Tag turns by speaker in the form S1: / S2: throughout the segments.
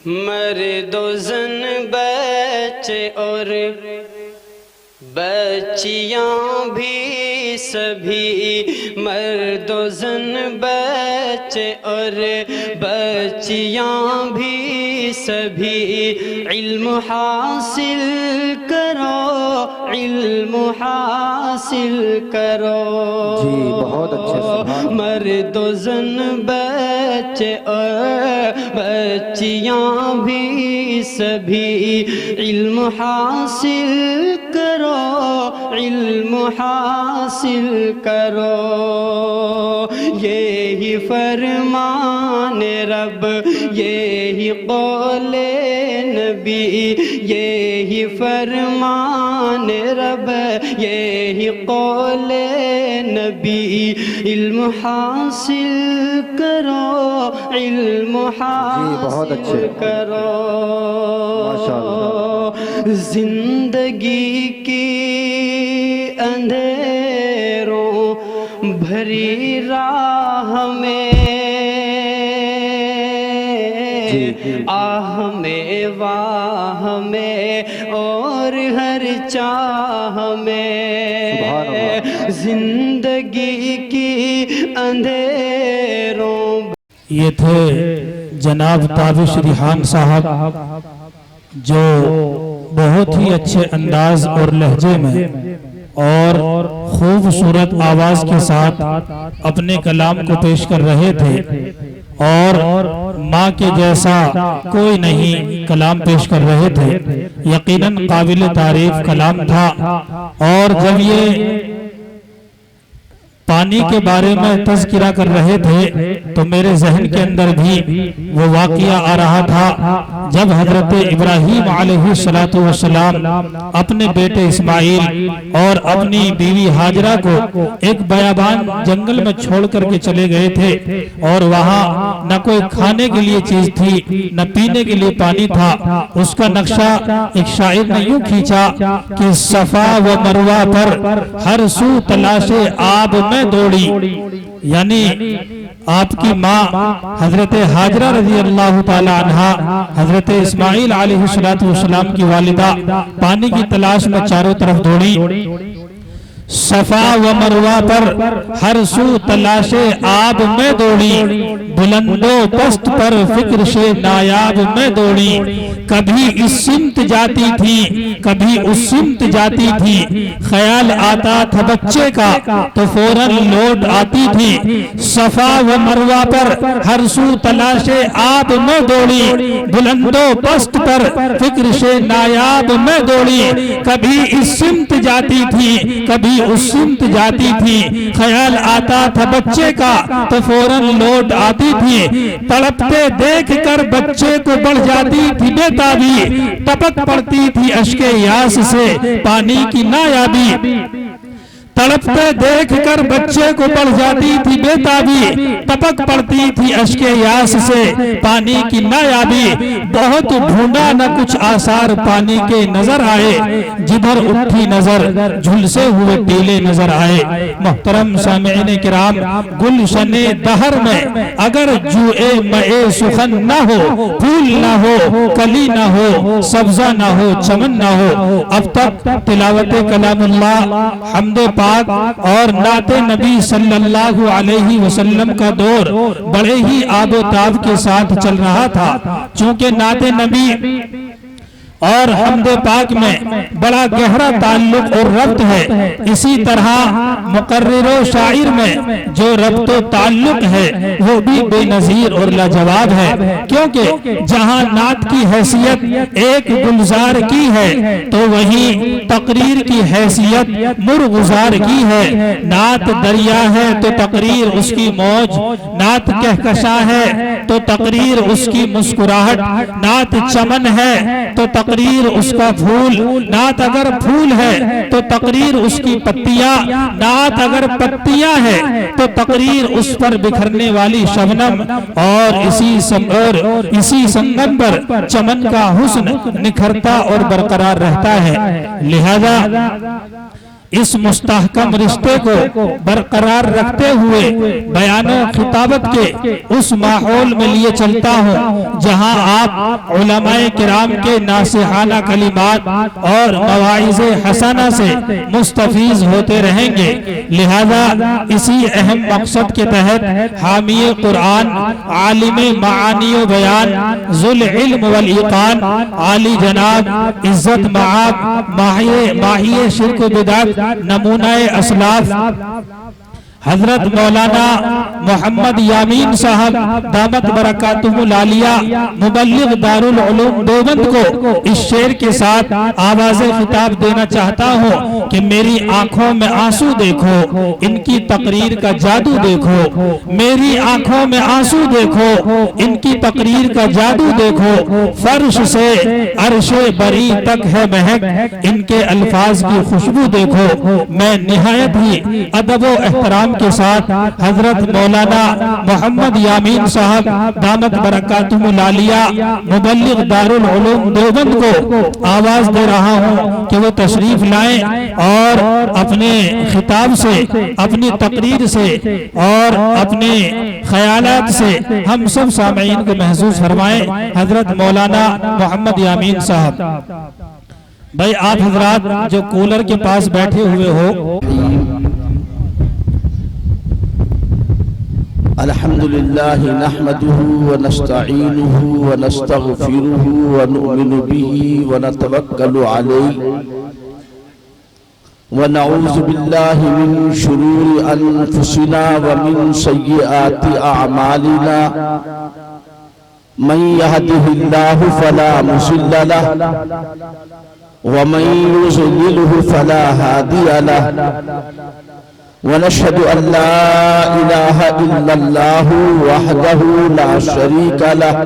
S1: मर्दो ज़न बच्चे और बच्चियाँ भी सभी, मर्दो ज़न बच्चे और बच्चियाँ भी सभी, इल्म हासिल करो, इल्म हासिल करो।
S2: जी बहुत अच्छे।
S1: मर्दो ज़न बच्चे और बच्चियाँ भी सभी, इल्म हासिल करो, इल्म हासिल करो। यही फरमान रब, यही कौले नबी, यही फरमान रब, यही कौले नबी। इल्म हासिल करो, इल्म हासिल करो। जिंदगी की अंधेरों भरी राह में, आह में वाह में और हर चाह में, जिंदगी की अंधेरों।
S3: ये थे जनाब ताबिश रिहान साहब, जो बहुत ही अच्छे अंदाज और लहजे में और खूबसूरत आवाज के साथ अपने कलाम को पेश कर रहे थे। और माँ के जैसा कोई नहीं कलाम पेश कर रहे थे। यकीनन काबिल तारीफ कलाम था। और जब ये पानी के बारे में तज़किरा कर रहे थे तो मेरे जहन के अंदर भी वो वाक़िया आ रहा था जब हजरत इब्राहीम अलैहिस्सलातु वस्सलाम अपने बेटे इस्माइल और अपनी बीवी हाजरा को एक बयाबान जंगल में छोड़ करके चले गए थे। और वहाँ न कोई खाने के लिए चीज थी, न पीने के लिए पानी था। उसका नक्शा एक शायर ने यूं खींचा कि सफा व मरवा पर हर सू तलाशे आब में दौड़ी। यानी आपकी माँ हजरत हाजरा रज़ी अल्लाह ताला अन्हा, हजरत इस्माइल अलैहिस्सलातु वस्सलाम की वालिदा पानी की तलाश में चारों तरफ दौड़ी। सफा व मरवा पर हर सू तलाशे आब में दौड़ी, बुलंदो पस्त पर फिक्र से नायाब में दौड़ी। कभी इस सिमत जाती थी, कभी उस सिमत जाती थी, ख्याल आता था बच्चे का तो फौरन लौट आती थी। सफा व मरवा पर हर सू तलाशे आब में दौड़ी, बुलंदो पस्त पर फिक्र से नायाब में दौड़ी। कभी इस सिमत जाती थी, कभी उस सिमत जाती थी, ख्याल आता था बच्चे का तो फौरन लौट आती थी। तड़पते देख कर बच्चे को बढ़ जाती थी बेताबी, टपक पड़ती थी अश्के यास से पानी की नायाबी। तड़पते देख कर बच्चे को बढ़ जाती थी बेताबी, टपक पड़ती थी अश्के यास से पानी की नायाबी। बहुत ढूंढा न कुछ आसार पानी के नजर आए, जिधर उठी नजर झुलसे हुए टीले नजर आए। मोहतरम सामिईन किराम, गुलशने दहर में अगर जुए मए सुखन न हो, फूल न हो, कली न हो, सब्जा न हो, चमन न हो। अब तक तिलावत कलामुल्लाह, हमदे पाक और नाते नबी सल्लल्लाहु अलैहि वसल्लम का दौर बड़े ही आबोताब के साथ चल रहा था। चूंकि नाते नबी और हमदे पाक में बड़ा गहरा ताल्लुक और रब्त है, इसी तरह मुकर्रिर शायर में जो रब्त और ताल्लुक है वो भी बेनजीर और लाजवाब है। क्योंकि जहां नात की हैसियत एक गुलजार की है तो वहीं तकरीर की हैसियत मुरगुजार की है। नात दरिया है तो तकरीर उसकी मौज, नात कहकशा है तो तकरीर उसकी मुस्कुराहट, नात चमन है तो तकरीर उसका फूल, नात अगर फूल है तो तकरीर उसकी पत्तियां, नात अगर पत्तियां है तो तकरीर उस पर बिखरने वाली शबनम। और इसी संगम पर चमन का हुस्न निखरता और बरकरार रहता है। लिहाजा इस मुस्तहकम रिश्ते को बरकरार रखते हुए बयान खिताबत के उस माहौल में लिए चलता हूँ जहाँ आप उलमाए किराम के नासिहाना कलिमात और मवाइज़े हसना से मुस्तफीज होते रहेंगे। लिहाजा इसी अहम मकसद के तहत हामी कुरान, आलिम मानी व बयान, जुल इल्म वल इकान, आली जनाब, इज्जत मआब, माहिए शिर्क बिदअत, नमूनाए असलाफ हजरत मौलाना मोहम्मद यामीन साहब दामत बरकातुहुल आलिया मुबल्लिग दारुल उलूम देवबंद को इस शेर के साथ आवाज़े खिताब देना चाहता हूँ कि मेरी आंखों में आंसू देखो, इनकी तकरीर का जादू देखो, मेरी आंखों में आंसू देखो, इनकी तकरीर का जादू देखो, फर्श से अर्शे बरी तक है महक, इनके अल्फाज की खुशबू देखो। मैं निहायत ही अदब व एहतराम के साथ हजरत मौलाना मोहम्मद यामीन साहब दामत बरकातुहुल आलिया मुबल्लिग दारुल उलूम देवबंद को आवाज दे रहा हूँ कि वो तशरीफ लाएं और अपने खिताब से, अपनी तकरीर से और अपने ख्यालात से हम सब सामईन को महसूस फरमाएं। हजरत मौलाना मोहम्मद यामीन साहब। भाई आप हजरात जो कूलर के पास बैठे हुए हो,
S2: अल्हम्दुलिल्लाह नहमदुहु व नस्तईनुहु व नस्तगफिरुहु व नुमिनु बिही व नतवक्कलु अलैहि व नऊज़ु बिल्लाहि मिन शुरूरि अनफुसिना व मिन सय्यिआति अअमालिना मन यहदिहिल्लाहु फला मुज़िल्ल लहु व मन युज़लिलहु फला हादिय लहु वनशहदु अल्ला इलाहा इल्लल्लाहु वहदहु ला शरीका लहु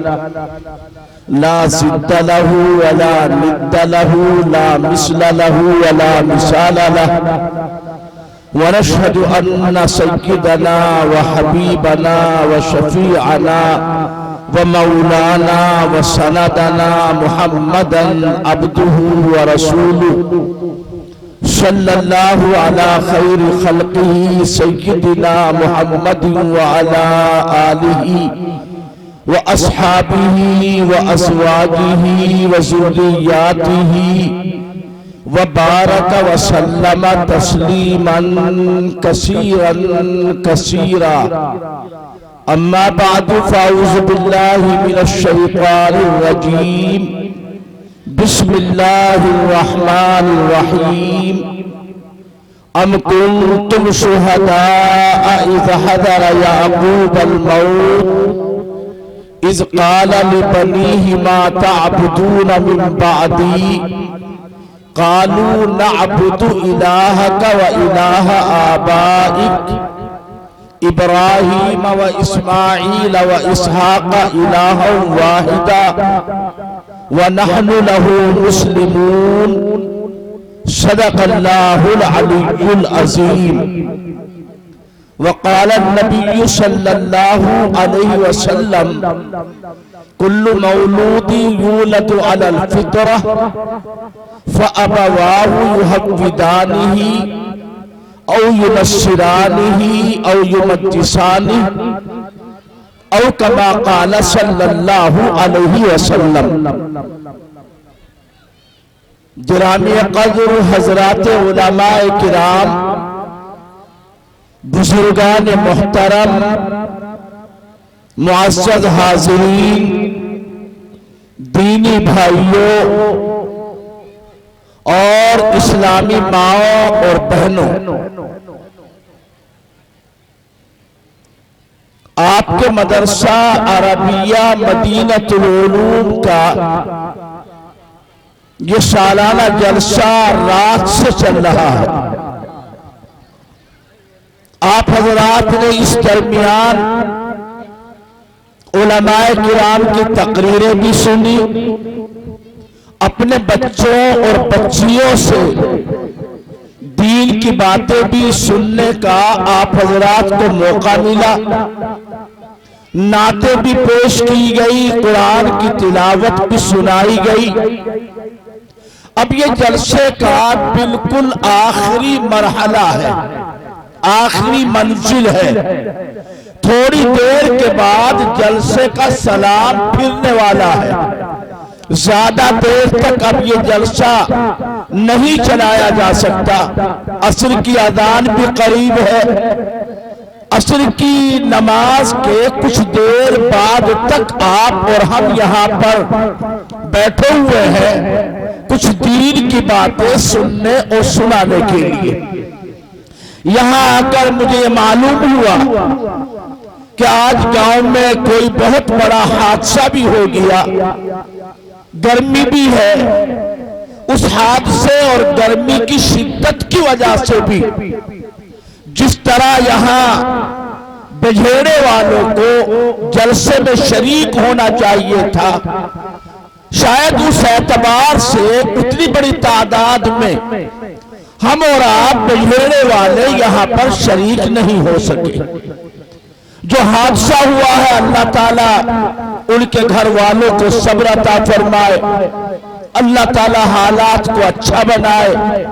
S2: ला ज़िद्द लहु वला निद्द लहु ला मिस्ल लहु वला मिसाल लहु वनशहदु अन्न सय्यदना व हबीबना व शफीअना व मौलाना व सनदना मुहम्मदन अब्दुहु व रसूलुहु सल्लल्लाहु अला खैरि खल्क़िही सय्यिदिना मुहम्मदिन व अला आलिही व अस्हाबिही व अज़वाजिही व ज़ुर्रिय्यातिही व बारक व सल्लम तस्लीमन कसीरन कसीरा। अम्मा बअदु फ़अऊज़ु बिल्लाहि मिनश शैतानिर रजीम। बिस्मिल्लाहिर्रहमानिर्रहीम। अम कुंतुम शुहदाअ इज़ हज़रा याक़ूबल मौत इज़ क़ाला लिबनीहि मा तअबुदून मिन बअदी क़ालू नअबुदु इलाहक व इलाह आबाइक इब्राहीम व इस्माईल व इसहाक़ इलाहन वाहिदा व नहनु लहु मुस्लिमून। सदक़ल्लाहुल अलियुल अज़ीम। वक़ाल नबी सल्लल्लाहु अलैहि वसल्लम कुल्लु मौलूदी यूलदु अलल फितरह फ़अबवाहु युहव्विदानिही औ युनस्सिरानिही औ युमज्जिसानिही औ कमा क़ाल सल्लल्लाहु अलैहि वसल्लम। गिरामी क़द्र हज़रात उलमाए किराम, बुजुर्गान मोहतरम, मुअज़्ज़ज़ हाज़िरीन, दीनी भाइयों और इस्लामी माओं और बहनों, आपके मदरसा अरबिया मदीनतुल उलूम का ये सालाना जलसा रात से चल रहा है। आप हजरात ने इस दरमियान उलमाए किराम की तकरीरें भी सुनी, अपने बच्चों और बच्चियों से दीन की बातें भी सुनने का आप हजरात को मौका मिला। नातें भी पेश की गई, कुरान की तिलावत भी सुनाई गई। अब ये जलसे का बिल्कुल आखिरी मरहला है, आखिरी मंजिल है। थोड़ी देर के बाद जलसे का सलाम फिरने वाला है। ज्यादा देर तक अब ये जलसा नहीं चलाया जा सकता। असर की अजान भी करीब है। असर की नमाज के कुछ देर बाद तक आप और हम यहाँ पर बैठे हुए हैं कुछ दीन की बातें सुनने और सुनाने के लिए। यहाँ आकर मुझे मालूम हुआ कि आज गांव में कोई बहुत बड़ा हादसा भी हो गया। गर्मी भी है। उस हादसे और गर्मी की शिद्दत की वजह से भी जिस तरह यहाँ बझेड़े वालों को जलसे में शरीक होना चाहिए था, शायद उस एतबार से उतनी बड़ी तादाद में हम और आप बझेड़े वाले यहाँ पर शरीक नहीं हो सके। जो हादसा हुआ है, अल्लाह ताला उनके घर वालों को सब्र अता फरमाए, अल्लाह ताला हालात को अच्छा बनाए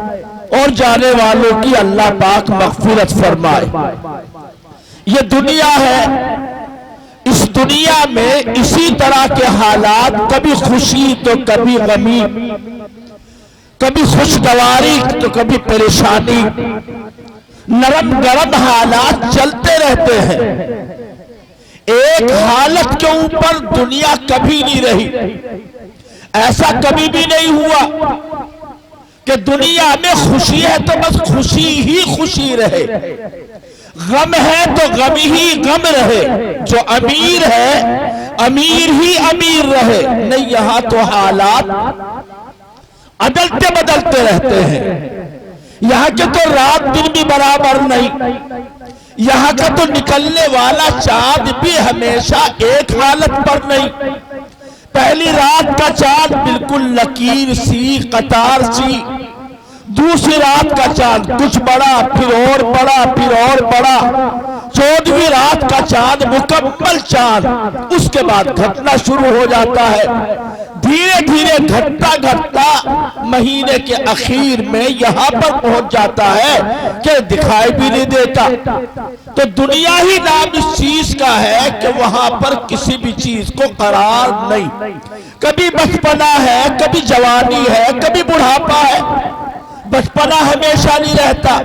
S2: और जाने वालों की अल्लाह पाक मग़फ़िरत फरमाए। ये दुनिया है, इस दुनिया में इसी तरह के हालात, कभी खुशी तो कभी गमी, कभी खुशगवारी तो कभी परेशानी, नरम गरम हालात चलते रहते हैं। एक हालत के ऊपर दुनिया कभी नहीं रही। ऐसा कभी भी नहीं हुआ कि दुनिया में खुशी है तो बस खुशी ही खुशी रहे, गम है तो गम ही गम रहे, जो अमीर है अमीर ही अमीर रहे। नहीं, यहां तो हालात अदलते बदलते रहते हैं। यहाँ के तो रात दिन भी बराबर नहीं। यहाँ का तो निकलने वाला चांद भी हमेशा एक हालत पर नहीं। पहली रात का चांद बिल्कुल लकीर सी, कतार सी, दूसरी रात का चांद कुछ बड़ा, फिर और बड़ा, फिर और बड़ा, 14वीं रात का चांद मुकम्मल चांद। उसके बाद घटना शुरू हो जाता है। धीरे धीरे घटता घटता महीने के आखिर में यहां पर पहुंच जाता है कि दिखाई भी नहीं देता। तो दुनिया ही नाम इस चीज का है कि वहां पर किसी भी चीज को करार नहीं। कभी बचपना है, कभी जवानी है, कभी बुढ़ापा है। बचपना हमेशा नहीं रहता,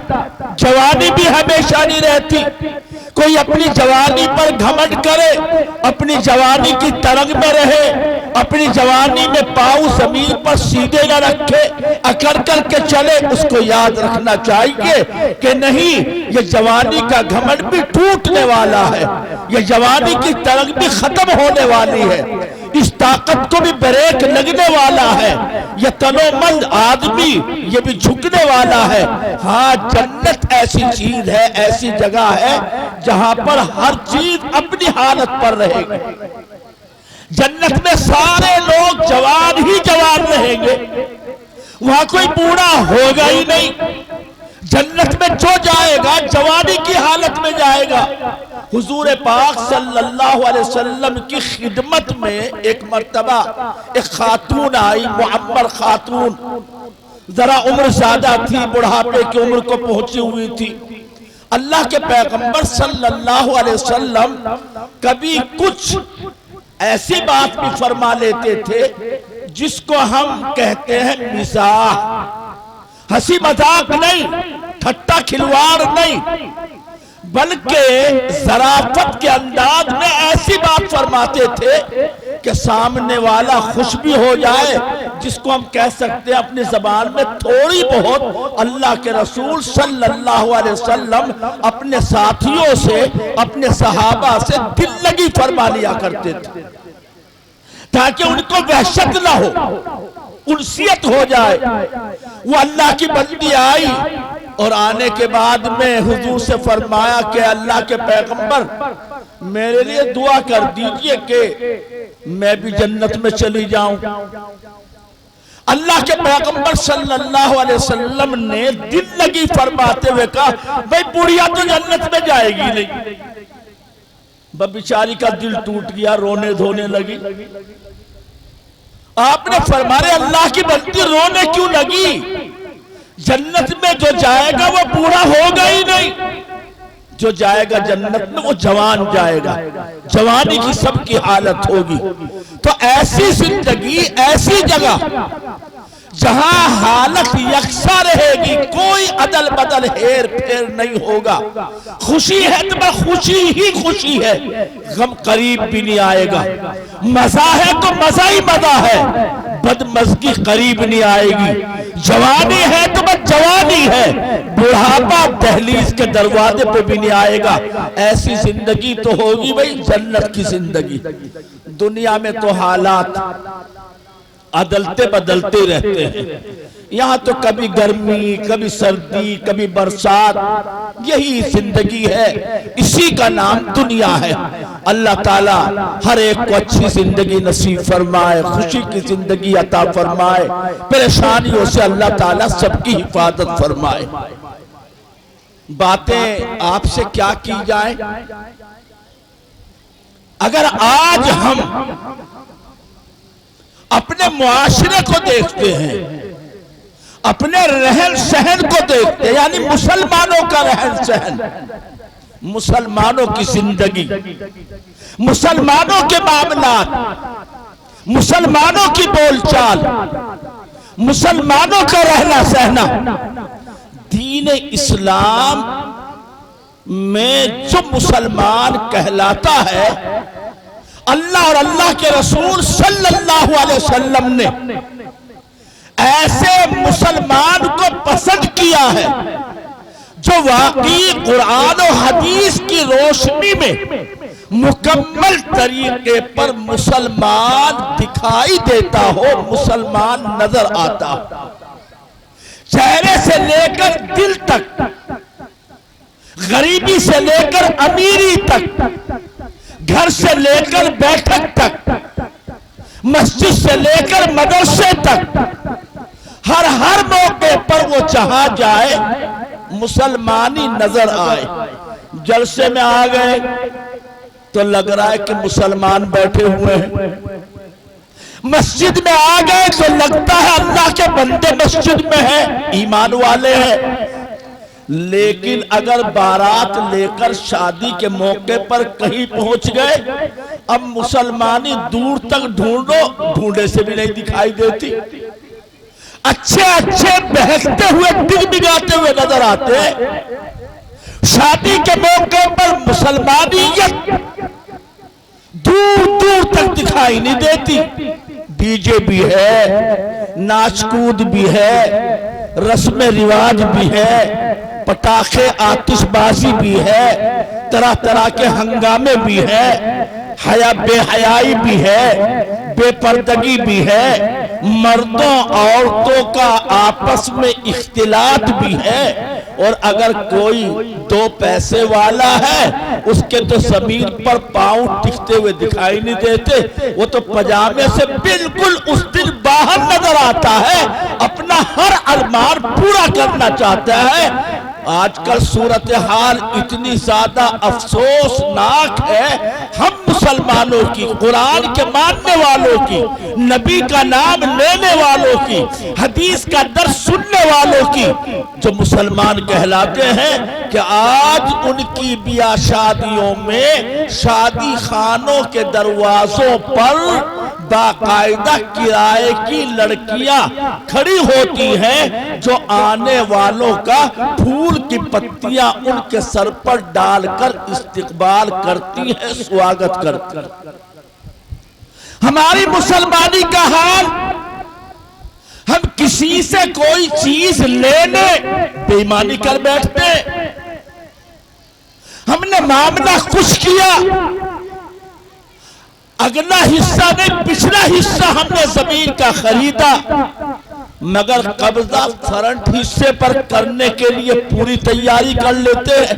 S2: जवानी भी हमेशा नहीं रहती। कोई अपनी जवानी पर घमंड करे, अपनी जवानी की तरंग में रहे, अपनी जवानी में पाँव जमीन पर सीधे न रखे, अकड़ कर के चले, उसको याद रखना चाहिए कि नहीं, ये जवानी का घमंड भी टूटने वाला है, ये जवानी की तरंग भी खत्म होने वाली है, इस ताकत को भी ब्रेक लगने वाला है, यह तनोमंद आदमी ये भी झुकने वाला है। हाँ, जन्नत ऐसी चीज है, ऐसी जगह है जहां पर हर चीज अपनी हालत पर रहेगी। जन्नत में सारे लोग जवान ही जवान रहेंगे, वहां कोई बूढ़ा होगा ही नहीं। जन्नत में जो जाएगा जवानी की हालत में जाएगा। हुजूर पाक सल्लल्लाहु अलैहि वसल्लम की खिदमत में एक मर्तबा एक खातून आई, मुअम्मर खातून, जरा उम्र ज्यादा थी, बुढ़ापे की उम्र को पहुंची हुई थी। अल्लाह के पैगंबर सल्लल्लाहु अलैहि वसल्लम कभी कुछ ऐसी बात भी फरमा लेते थे जिसको हम कहते हैं मिजाह, हंसी मजाक नहीं, ठट्टा खिलवाड़ नहीं, बल्कि ज़राफ़त के अंदाज में ऐसी बात फरमाते थे कि सामने वाला खुश भी हो जाए, जिसको हम कह सकते हैं अपनी ज़बान में थोड़ी बहुत अल्लाह के रसूल सल्लल्लाहु अलैहि वसल्लम अपने साथियों से, अपने सहाबा से दिल लगी फरमा लिया करते थे, ताकि उनको वहशत ना हो, उनसियत हो जाए। वो अल्लाह की बंदी आई और आने के बाद में हुजूर से फरमाया कि अल्लाह के पैगंबर, मेरे लिए दुआ कर दीजिए कि मैं भी जन्नत में चली जाऊं। अल्लाह के पैगंबर सल्लल्लाहु अलैहि वसल्लम ने दिल लगी फरमाते हुए कहा, भाई बुढ़िया तो जन्नत में जाएगी नहीं। बेचारी का दिल टूट गया, रोने धोने लगी। आपने फरमाया अल्लाह की बंदी रोने क्यों लगी? जन्नत में जो जाएगा वो बूढ़ा होगा ही नहीं, जो जाएगा जन्नत में वो जवान जाएगा, जवानी की सबकी हालत होगी। तो ऐसी जिंदगी, ऐसी जगह जहां हालत यकसा रहेगी, कोई अदल बदल हेर फेर नहीं होगा। खुशी है तो मैं खुशी ही खुशी है, गम करीब भी नहीं आएगा। मजा है तो मजा ही मजा है, बदमज़गी करीब नहीं आएगी। जवानी है तो बस जवानी है, बुढ़ापा दहलीज के दरवाजे पे भी नहीं आएगा। ऐसी जिंदगी तो होगी भाई जन्नत की जिंदगी। दुनिया में तो हालात अदलते बदलते रहते हैं। यहाँ तो कभी गर्मी, कभी सर्दी, कभी बरसात, यही जिंदगी है, इसी का नाम दुनिया है। अल्लाह ताला हर एक को अच्छी जिंदगी नसीब फरमाए, खुशी की जिंदगी अता फरमाए, परेशानियों से अल्लाह ताला सबकी हिफाजत फरमाए। बातें आपसे क्या की जाए? अगर आज हम अपने मुआशरे को देखते हैं, अपने रहन सहन को देखते हैं, यानी मुसलमानों का रहन सहन, मुसलमानों की जिंदगी, मुसलमानों के मामलात, मुसलमानों की बोलचाल, मुसलमानों का रहना सहना, दीन इस्लाम में जो मुसलमान कहलाता है, अल्लाह और अल्लाह के रसूल सल्लल्लाहु अलैहि वसल्लम ने ऐसे मुसलमान को पसंद किया है जो वाकई कुरान और हदीस की रोशनी में मुकम्मल तरीके पर मुसलमान दिखाई देता हो, मुसलमान नजर आता हो। चेहरे से लेकर दिल तक, गरीबी से लेकर अमीरी तक, घर से लेकर बैठक तक, मस्जिद से लेकर मदरसे तक, हर मौके पर वो जहां जाए मुसलमानी नजर आए। जलसे में आ गए तो लग रहा है कि मुसलमान बैठे हुए हैं, मस्जिद में आ गए तो लगता है अल्लाह के बंदे मस्जिद में हैं, ईमान वाले हैं। लेकिन अगर बारात लेकर शादी के मौके पर कहीं पहुंच गए, अब मुसलमानी दूर तक ढूंढो, ढूंढे से भी नहीं दिखाई देती। अच्छे अच्छे बहकते हुए डिगमिगाते हुए नजर आते हैं। शादी के मौके पर मुसलमानियत दूर दूर तक दिखाई नहीं देती। डीजे भी है, नाचकूद भी है, रस्म रिवाज भी है, पटाखे आतिशबाजी भी है, तरह तरह के हंगामे भी है, हया बेहयाई भी है, बेपर्दगी भी है, मर्दों औरतों का आपस में इख्तिलात भी है। और अगर कोई दो पैसे वाला है, उसके तो जमीन पर पांव टिकते हुए दिखाई नहीं देते, वो तो पजामे से बिल्कुल उस दिन बाहर नजर आता है, अपना हर अरमान पूरा करना चाहता है। आजकल सूरत हाल इतनी ज्यादा अफसोसनाक है, हम मुसलमानों की, कुरान के मानने वालों की, नबी का नाम लेने वालों की, हदीस का दर्स सुनने वालों की, जो मुसलमान कहलाते हैं, कि आज उनकी बिया शादियों में शादी खानों के दरवाजों पर बाकायदा किराए की लड़कियां खड़ी होती हैं, जो आने वालों का फूल की पत्तियां उनके सर पर डालकर इस्तकबाल करती हैं, स्वागत करती हैं। हमारी मुसलमानी का हाल, हम किसी से कोई चीज लेने बेईमानी कर बैठते। हमने मामला कुछ किया, अगला हिस्सा नहीं पिछला हिस्सा हमने जमीन का खरीदा, मगर कब्जा फ्रंट हिस्से पर करने के लिए पूरी तैयारी कर लेते हैं।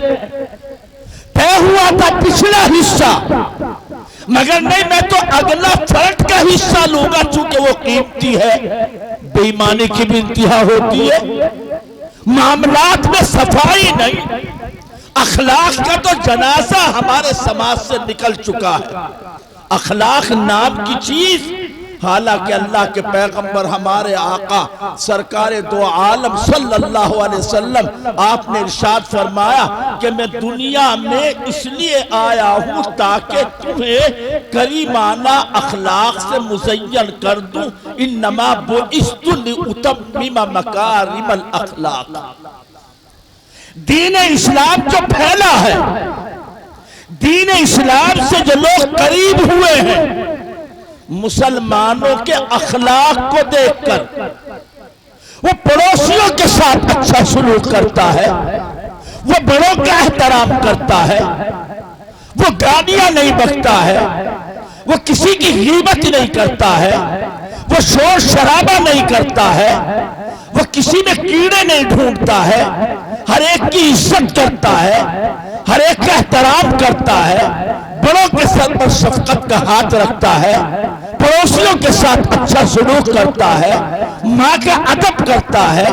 S2: तय हुआ था पिछला हिस्सा, मगर नहीं, मैं तो अगला फ्रंट का हिस्सा लूंगा चूंकि वो कीमती है। बेईमानी की भी इंतहा होती है, मामलात में सफाई नहीं, अखलाक का तो जनाजा हमारे समाज से निकल चुका है। अखलाक नाम की चीज हालांकि अल्लाह के पैगंबर हमारे आका सरकार दो आलम सल्लल्लाहु अलैहि वसल्लम आपने इरशाद फरमाया कि मैं दुनिया में इसलिए आया हूं ताकि तुम्हें करीमाना अखलाक से मुज़य्यन कर दूं। इन्नमा बुइस्तु लिउतम्मिमा मकारिमल अखलाक। दीन इस्लाम जो फैला है, दीन इस्लाम से जो लोग करीब हुए हैं, मुसलमानों के अखलाक को देखकर वो पड़ोसियों के साथ अच्छा सलूक करता है, वो बड़ों का एहतराम करता है, वो गालियां नहीं बकता है, वो किसी की गीबत नहीं करता है, वो शोर शराबा नहीं करता है, वो किसी में कीड़े नहीं ढूंढता है, हर एक की इज्जत करता है, हर एक का एहतराम करता है, बड़ों के सर पर शफकत का हाथ रखता है, पड़ोसियों के साथ अच्छा सलूक करता है, माँ का अदब करता है,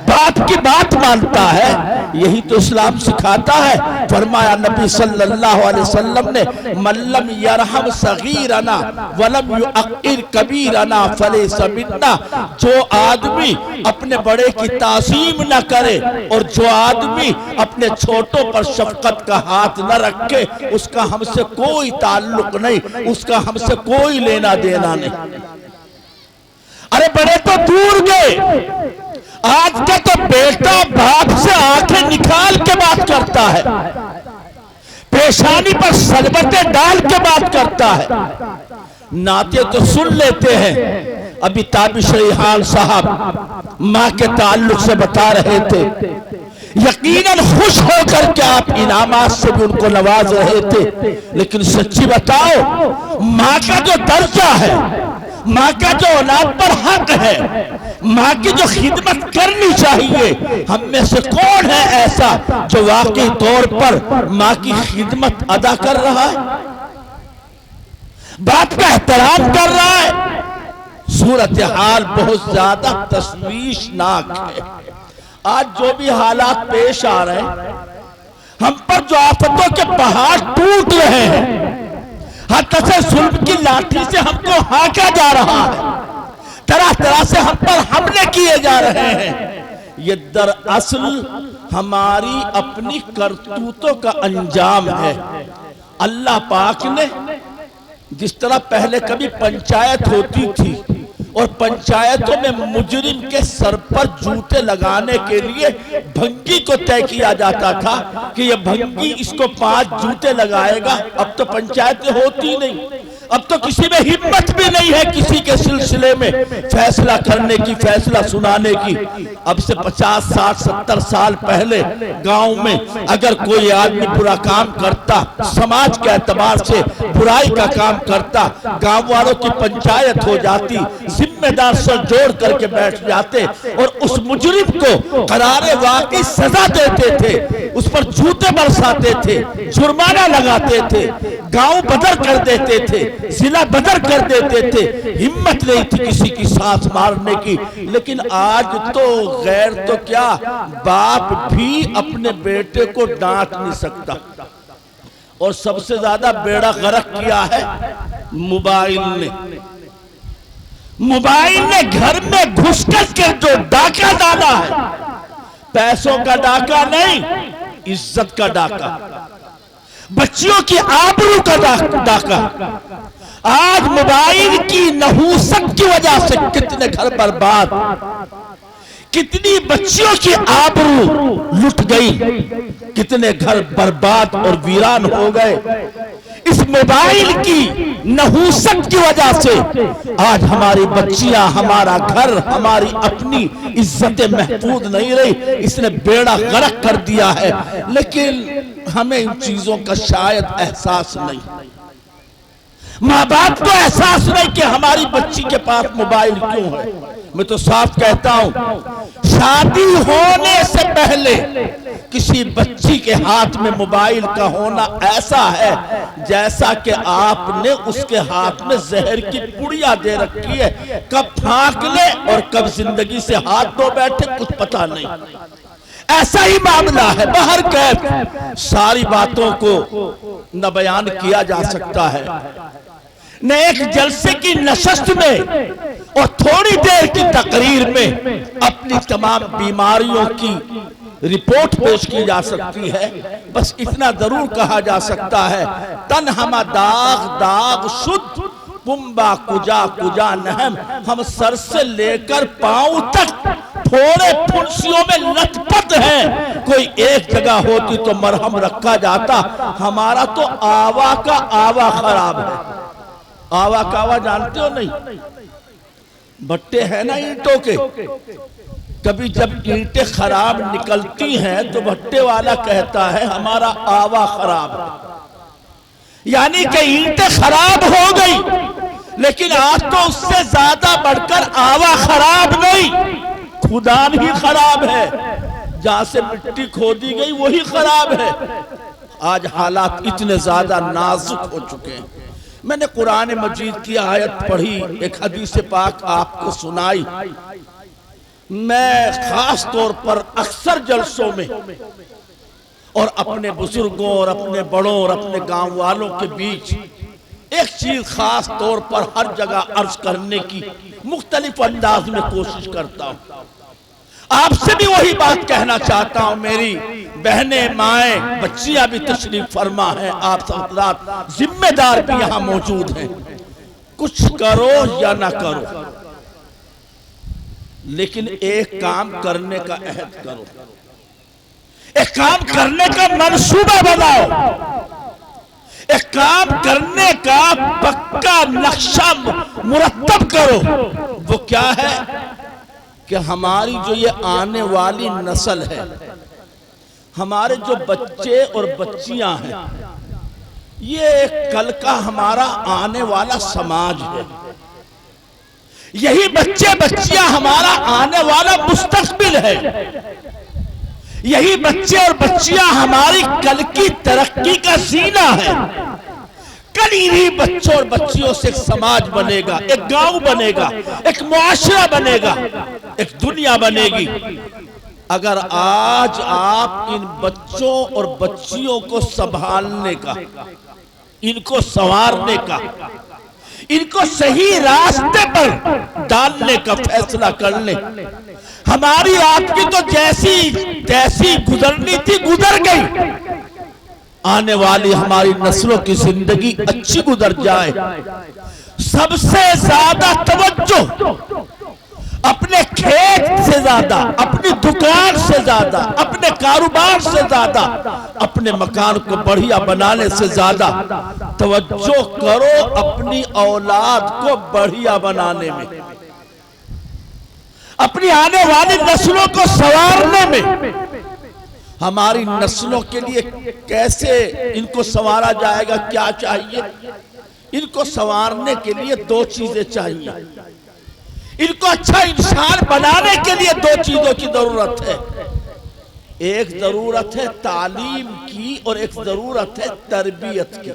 S2: बाप की बात मानता है। यही तो इस्लाम सिखाता है। फरमाया नबी सल्लल्लाहु अलैहि वसल्लम ने, मल्लम यरहम सगीरना वलम युअक्किर कबीरना फलैसा मिन्ना। जो आदमी अपने बड़े की ताज़ीम न करे और जो आदमी अपने छोटों पर शफकत का हाथ न रखे, उसका हमसे कोई ताल्लुक नहीं, उसका हमसे कोई लेना देना नहीं। अरे बड़े तो दूर गए, आज का तो बेटा बाप से आंखें निकाल के बात करता है, पेशानी पर सरबतें डाल के बात करता है। नाते तो सुन लेते हैं। अभी ताबिश रिहान साहब माँ के ताल्लुक से बता रहे थे, यकीनन खुश होकर के आप इनामात से भी उनको नवाज रहे थे, लेकिन सच्ची बताओ, माँ का जो दर्जा है, माँ का जो औलाद पर हक है, माँ की जो खिदमत करनी चाहिए, हम में से कौन है ऐसा जो वाकई तौर पर माँ की खिदमत अदा कर रहा है, बाप का एहतराम कर रहा है? सूरत हाल बहुत ज्यादा तशवीशनाक है। आज जो भी हालात पेश आ रहे हैं, हम पर जो आफतों के पहाड़ टूट रहे हैं, हर तरह जुल्म की लाठी से हमको हाका जा रहा है, तरह तरह से हम पर हमले किए जा रहे हैं, ये दरअसल हमारी अपनी करतूतों का अंजाम है। अल्लाह पाक ने जिस तरह पहले कभी पंचायत होती थी और पंचायतों में मुजरिम के सर पर जूते लगाने के लिए भंगी को तय किया जाता था कि ये भंगी इसको 5 जूते लगाएगा। अब तो पंचायतें होती नहीं, अब तो किसी में हिम्मत भी नहीं है किसी के सिलसिले में फैसला करने की, फैसला सुनाने की। अब से 50, 60, 70 साल पहले गांव में अगर कोई आदमी बुरा काम करता, समाज के एतबार से बुराई का काम करता, गांव वालों की पंचायत हो जाती, जिम्मेदार सर जोड़ करके बैठ जाते और उस मुजरिम को करारे वाकई सजा देते थे, उस पर जूते बरसाते थे, जुर्माना लगाते थे, गांव बदर कर देते थे, जिला बदर कर देते थे। हिम्मत नहीं थी किसी की सांस मारने की। लेकिन आज तो गैर तो क्या, बाप भी अपने बेटे को डांट नहीं सकता। और सबसे ज्यादा बेड़ा गर्क किया है मोबाइल ने। मोबाइल ने घर में घुसकर के जो डाका डाला है, पैसों का डाका नहीं, इज्जत का डाका, बच्चियों की आबरू का डाका। आज मोबाइल की नहूसत की वजह से कितने घर बर्बाद, कितनी बच्चियों की आबरू लुट गई, कितने घर बर्बाद और वीरान हो गए। इस मोबाइल की नहूसत की वजह से आज हमारी बच्चियां, हमारा घर, हमारी अपनी इज्जतें महफूज नहीं रही। इसने बेड़ा गर्क कर दिया है, लेकिन हमें इन चीजों का शायद एहसास नहीं। माँ बाप को एहसास नहीं कि हमारी बच्ची के पास मोबाइल क्यों है। मैं तो साफ कहता हूं, शादी होने से पहले किसी बच्ची के हाथ में मोबाइल का होना ऐसा है जैसा कि आपने उसके हाथ में जहर की पुड़िया दे रखी है, कब फांक ले और कब जिंदगी से हाथ धो बैठे कुछ पता नहीं। ऐसा ही मामला है। बाहर कैफ सारी बातों को न बयान किया जा सकता है, न एक जलसे की नशस्त में और थोड़ी देर की तकरीर में अपनी तमाम बीमारियों की रिपोर्ट पेश की जा सकती है। बस इतना जरूर कहा जा सकता है, तन हम दाग दाग शुद्ध कुंबा कुजा कुजा नहम, हम सर से लेकर पांव तक थोड़े फुंसियों में लथपथ हैं। कोई एक जगह होती तो मरहम रखा जाता, हमारा तो आवा का आवा खराब है। आवा का आवा जानते हो नहीं? भट्टे हैं ना ईंटों के, कभी जब ईंटें खराब निकलती हैं तो भट्टे वाला कहता है हमारा आवा खराब है। यानी कि ईंटें खराब हो गई, लेकिन आज तो उससे ज्यादा बढ़कर आवा खराब नहीं, खुदान ही खराब है। जहां से मिट्टी खोदी गई वही खराब है। आज हालात इतने ज्यादा नाजुक हो चुके हैं। मैंने कुरान मजीद की आयत पढ़ी, एक हदीस पाक आपको सुनाई। मैं खास तौर पर अक्सर जलसों में और अपने बुजुर्गों और अपने बड़ों और अपने गांव वालों के बीच एक चीज खास तौर पर हर जगह अर्ज करने की मुख्तलिफ अंदाज में कोशिश करता हूं। आपसे भी वही बात कहना चाहता हूं। मेरी बहनें, माएं, बच्चियां भी तशरीफ फरमा है, आप सब जिम्मेदार भी यहां मौजूद हैं। कुछ करो या ना करो, लेकिन एक काम करने का अहद करो, एक काम करने का मंसूबा बनाओ, एक काम करने का पक्का नक्शा मुरतब करो। वो क्या है कि हमारी जो ये आने वाली नस्ल है, हमारे जो बच्चे और बच्चियां हैं, ये कल का हमारा आने वाला समाज है। यही बच्चे बच्चियां हमारा आने वाला मुस्तकबिल है। यही बच्चे और बच्चियां हमारी कल की तरक्की का सीना है। कल इन्हीं बच्चों और बच्चियों से एक समाज बनेगा, एक गांव बनेगा, एक मुआशरा बनेगा, एक दुनिया बनेगी। अगर आज आप इन बच्चों और बच्चियों को संभालने का, इनको संवारने का, इनको सही रास्ते पर डालने का फैसला कर ले, हमारी आपकी तो जैसी तैसी गुजरनी थी गुजर गई। आने वाली हमारी नस्लों की जिंदगी अच्छी गुजर जाए। सबसे ज्यादा तवज्जो अपने खेत से ज्यादा, अपनी दुकान से ज्यादा, अपने कारोबार से ज्यादा, अपने मकान को बढ़िया बनाने से ज्यादा तवज्जो करो अपनी औलाद को बढ़िया बनाने में, अपनी आने वाली नस्लों को संवारने में। हमारी नस्लों के लिए कैसे इनको संवारा जाएगा, क्या चाहिए? इनको संवारने के लिए दो चीजें चाहिए। इनको अच्छा इंसान बनाने के लिए दो चीजों की जरूरत है। एक जरूरत है तालीम की और एक जरूरत है तरबियत की।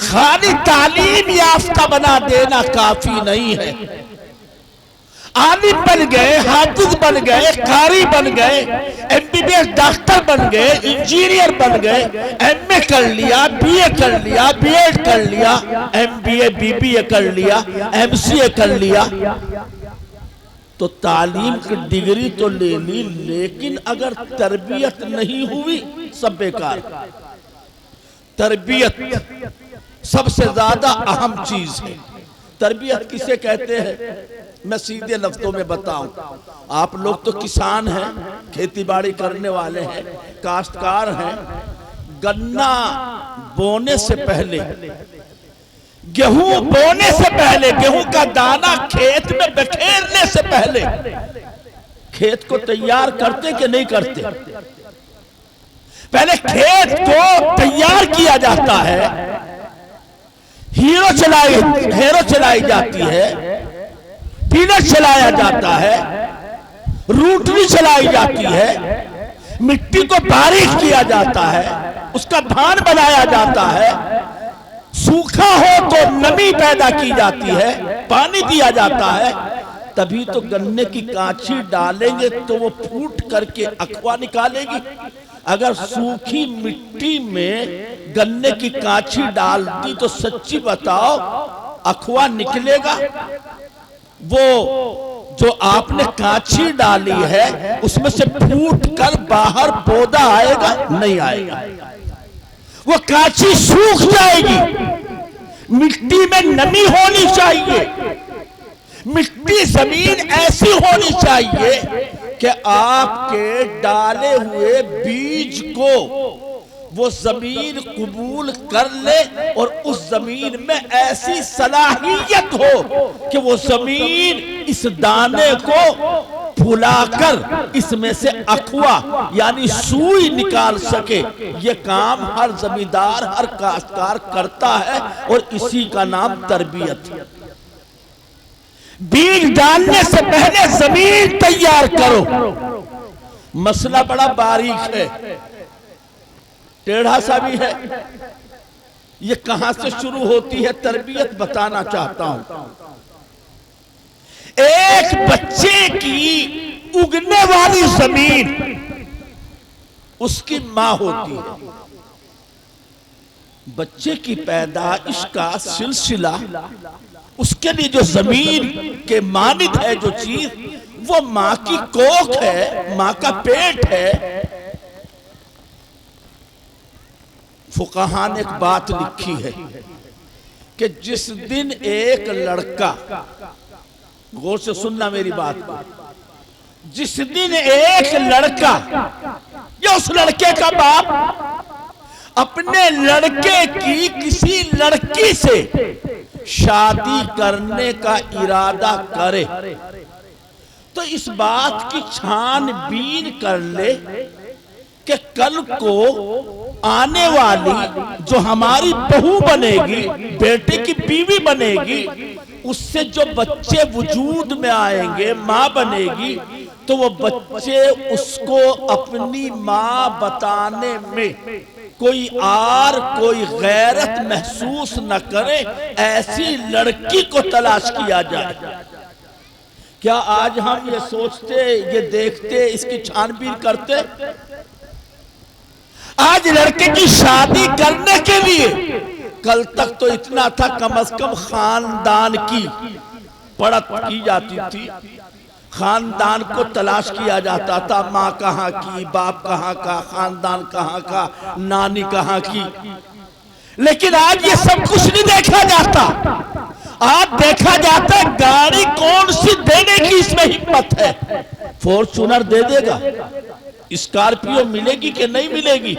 S2: खाली तालीम याफ्ता बना देना काफी नहीं है। आलिम बन गए, हाफिज बन गए, कारी बन गए, एमबीबीएस डॉक्टर बन गए, इंजीनियर बन गए, एमए कर लिया, बीए कर लिया, बीएड कर लिया, एमबीए बीबीए कर लिया, एमसीए कर लिया, तो तालीम की डिग्री तो ले ली, लेकिन अगर तरबियत नहीं हुई सब बेकार। तरबियत सबसे ज्यादा अहम चीज है। तरबियत किसे कहते हैं? मैं सीधे लफ्जों में बताऊं, आप लोग तो किसान हैं, खेती बाड़ी करने वाले हैं, काश्तकार हैं। गन्ना बोने से पहले, गेहूं बोने से पहले, गेहूं का दाना खेत में बिखेरने से पहले खेत को तैयार करते कि नहीं करते? पहले खेत को तैयार किया जाता है, हीरो चलाई जाती है, टीलर चलाया जाता है, रूटनी चलाई जाती है, मिट्टी को बारीक किया जाता है, उसका धान बनाया जाता है, सूखा हो तो नमी पैदा की जाती है, पानी दिया जाता है, तभी तो गन्ने की कांची डालेंगे तो वो फूट करके अखवा निकालेगी। अगर सूखी मिट्टी में गन्ने की कांची डाल दी तो सच्ची बताओ अखवा निकलेगा? वो जो आपने कांची डाली है उसमें से फूट कर बाहर पौधा आएगा? नहीं आएगा। वो कांची सूख जाएगी। मिट्टी में नमी होनी चाहिए, मिट्टी जमीन ऐसी होनी चाहिए कि आपके डाले हुए बीज को वो जमीन कबूल कर ले और उस जमीन में ऐसी सलाहियत हो कि वो जमीन इस दाने को फुलाकर इसमें से अखवा यानी सुई निकाल सके। ये काम हर जमींदार, हर काश्तकार करता है और इसी का नाम तरबियत है। बीज डालने से पहले जमीन तैयार करो। मसला बड़ा बारीक है, टेढ़ा सा भी है। ये कहां से शुरू होती है तरबियत बताना चाहता हूं। एक बच्चे की उगने वाली जमीन उसकी मां होती है। बच्चे की पैदाइश का सिलसिला, उसके लिए जो जमीन के मानिद है जो चीज, वो मां की कोख है, मां का पेट है। फुकाहा ने एक बात लिखी है कि जिस दिन एक लड़का, गौर से सुनना मेरी बात, जिस दिन एक लड़का या उस लड़के का बाप अपने लड़के की किसी लड़की से शादी करने का इरादा करे तो इस बात की छानबीन कर ले कि कल को आने वाली जो हमारी बहू बनेगी, बेटे की बीवी बनेगी, उससे जो बच्चे वजूद में आएंगे, मां बनेगी, तो वो बच्चे उसको अपनी मां बताने में कोई आर, कोई गैरत महसूस न करे, ऐसी लड़की को तलाश किया जाए। क्या आज हम ये सोचते, ये देखते, इसकी छानबीन करते? आज लड़के की शादी करने के लिए, कल तक तो इतना था कम से कम खानदान की पड़त की जाती थी, खानदान को तलाश किया जाता था। माँ कहाँ की, बाप कहाँ का, खानदान कहाँ का, नानी कहाँ की। लेकिन आज ये सब कुछ नहीं देखा जाता। आज देखा जाता है गाड़ी कौन सी देने की इसमें हिम्मत है। फॉर्च्यूनर दे देगा, स्कॉर्पियो मिलेगी कि नहीं मिलेगी,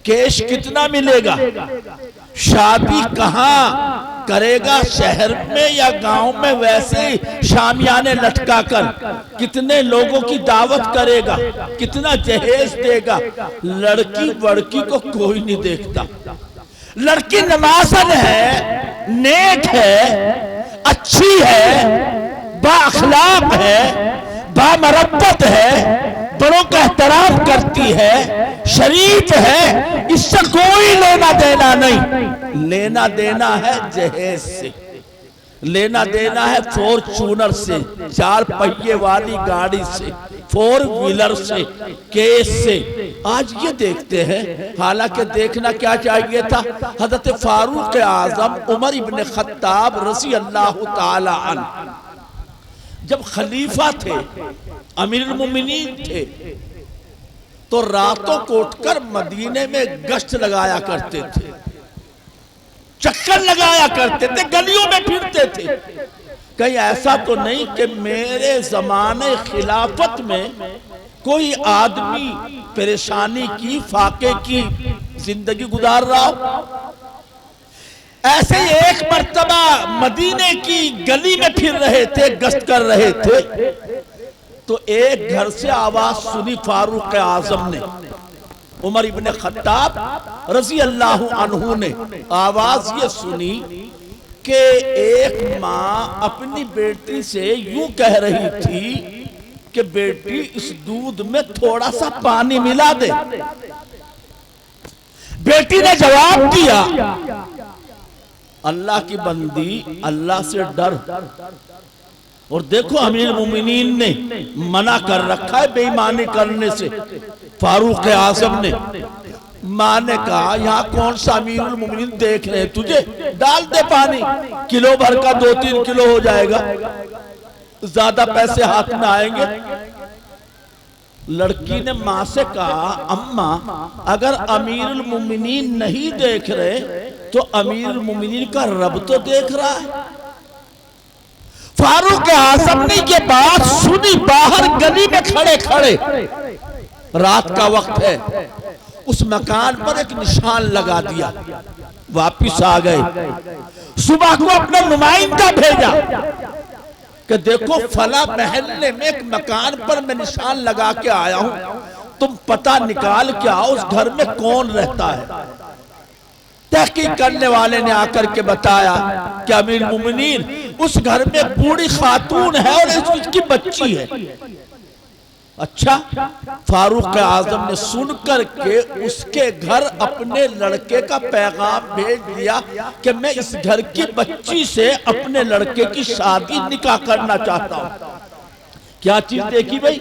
S2: कैश कितना मिलेगा, शादी कहां करेगा, शहर में या गांव में, वैसे शामियाने लटका कर कितने लोगों की दावत करेगा, कितना जहेज देगा। लड़की वड़की को कोई नहीं देखता। लड़की नमाज़न है, नेक है, अच्छी है, बाअखलाक है, बामरब्बत है, बड़ों का एहतराम करती है, शरीफ है, इससे कोई लेना देना नहीं। लेना देना है जहेज से, लेना देना है फॉर्च्यूनर से, 4 पहिए वाली गाड़ी से, 4 व्हीलर से, केस से। आज ये देखते हैं, हालांकि देखना क्या चाहिए था। हजरत फारूक आजम उमर इब्न खत्ताब रज़ी अल्लाह ताला अन्हु जब खलीफा थे, अमीरुल मोमिनीन थे, तो रातों को उठकर मदीने में गश्त लगाया करते थे, चक्कर लगाया करते थे, गलियों में फिरते थे। कहीं ऐसा तो नहीं कि मेरे जमाने खिलाफत में कोई आदमी परेशानी की, फाके की जिंदगी गुजार रहा हो। ऐसे ही एक मर्तबा मदीने की गली में फिर रहे थे, गश्त कर रहे थे, तो एक घर से आवाज सुनी फारूक आजम ने, उमर इब्न खत्ताब रज़ी अल्लाह अन्हु ने आवाज ये सुनी कि एक माँ अपनी बेटी से यूं कह रही थी कि बेटी इस दूध में थोड़ा सा पानी मिला दे। बेटी ने जवाब दिया, अल्लाह की बंदी, अल्लाह से डर। और देखो अमीरुल मोमिनीन ने मना कर रखा है बेईमानी करने से। फारूक आजम ने माँ ने कहा यहाँ कौन सा अमीरुल मोमिनीन देख रहे हैं तुझे, डाल दे पानी, किलो भर का 2-3 किलो हो जाएगा, ज्यादा पैसे हाथ में आएंगे। लड़की ने माँ से कहा अम्मा अगर अमीरुल मोमिनीन नहीं देख रहे तो अमीरुल मोमिनीन का रब तो देख रहा है। फारूक आजम ने ये बात सुनी, बाहर गली में खड़े खड़े, रात का वक्त है, उस मकान पर एक निशान लगा दिया, वापिस आ गए। सुबह को अपना नुमाइंदा भेजा कि देखो फला महल्ले में एक मकान पर मैं निशान लगा के आया हूं, तुम पता निकाल के आओ उस घर में कौन रहता है। तहकीक करने वाले ने आकर के बताया कि अमीर मुमिनीन उस घर में बूढ़ी खातून है और उसकी बच्ची है। अच्छा, फारूक आजम ने सुनकर के उसके घर अपने लड़के का पैगाम भेज दिया कि मैं इस घर की बच्ची से अपने लड़के की शादी निकाह करना चाहता हूं। क्या चीज देखी भाई?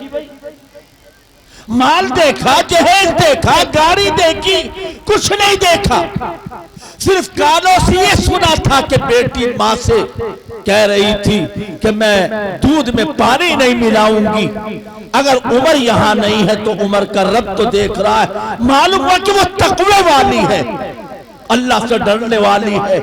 S2: माल देखा, जहेज देखा, गाड़ी देखी, कुछ नहीं देखा। सिर्फ कानों से ये सुना था कि बेटी माँ से कह रही थी कि मैं दूध में पानी नहीं मिलाऊंगी, अगर उमर यहाँ नहीं है तो उमर का रब तो देख रहा है। मालूम हुआ कि वो तकवे वाली है, अल्लाह से डरने वाली है,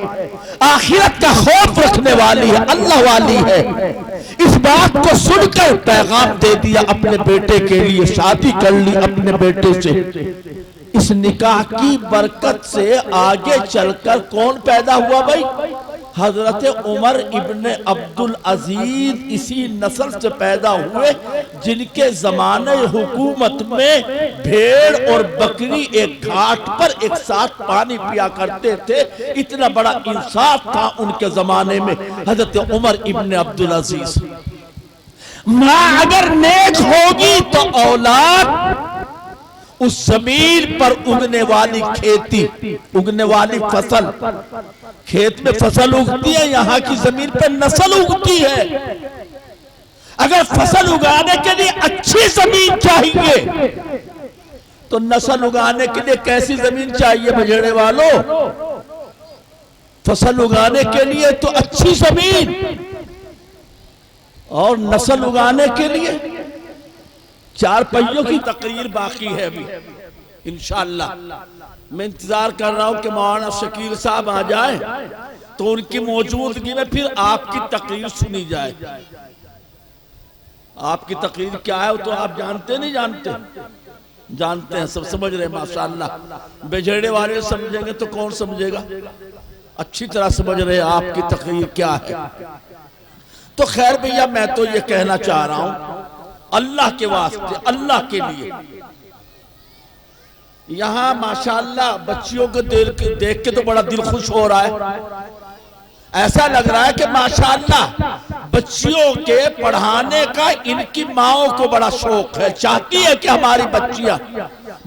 S2: आखिरत का खौफ रखने वाली है, अल्लाह वाली है। इस बात को सुनकर पैगाम दे दिया अपने बेटे के लिए, शादी कर ली अपने बेटे से। इस निकाह की बरकत से आगे चलकर कौन पैदा हुआ भाई? हजरत उमर इब्ने अब्दुल अजीज इसी नस्ल से पैदा हुए जिनके जमाने हुकूमत में भेड़ और बकरी एक घाट पर एक साथ पानी पिया करते थे। इतना बड़ा इंसाफ था उनके जमाने में। हजरत उमर इब्ने अब्दुल अजीज, माँ अगर नेक होगी तो औलाद उस जमीन पर उगने वाली खेती, उगने वाली फसल, खेत में फसल उगती है, यहाँ की जमीन पर नस्ल उगती है। अगर फसल उगाने के लिए अच्छी जमीन चाहिए तो नस्ल उगाने के लिए कैसी जमीन चाहिए बजेड़े वालों? फसल उगाने के लिए तो अच्छी जमीन, और नस्ल उगाने के लिए 4 पहियों की तकरीर बाकी है अभी इंशाअल्लाह। मैं इंतजार कर रहा हूं कि मौलाना शकील साहब आ जाए तो उनकी मौजूदगी में फिर आपकी तकरीर सुनी जाए। आपकी तकरीर क्या है वो तो आप जानते नहीं जानते? जानते हैं, सब समझ रहे हैं माशाअल्लाह। बेझेड़े वाले समझेंगे तो कौन समझेगा? अच्छी तरह समझ रहे हैं आपकी तकरीर क्या है। तो खैर भैया, मैं तो ये कहना चाह रहा हूं अल्लाह के वास्ते, अल्लाह के लिए, यहां माशाअल्लाह बच्चियों को देख के तो बड़ा दिल खुश हो रहा है। ऐसा लग रहा है कि माशाअल्लाह बच्चियों के पढ़ाने का इनकी माओं को बड़ा शौक है, चाहती है कि हमारी बच्चियां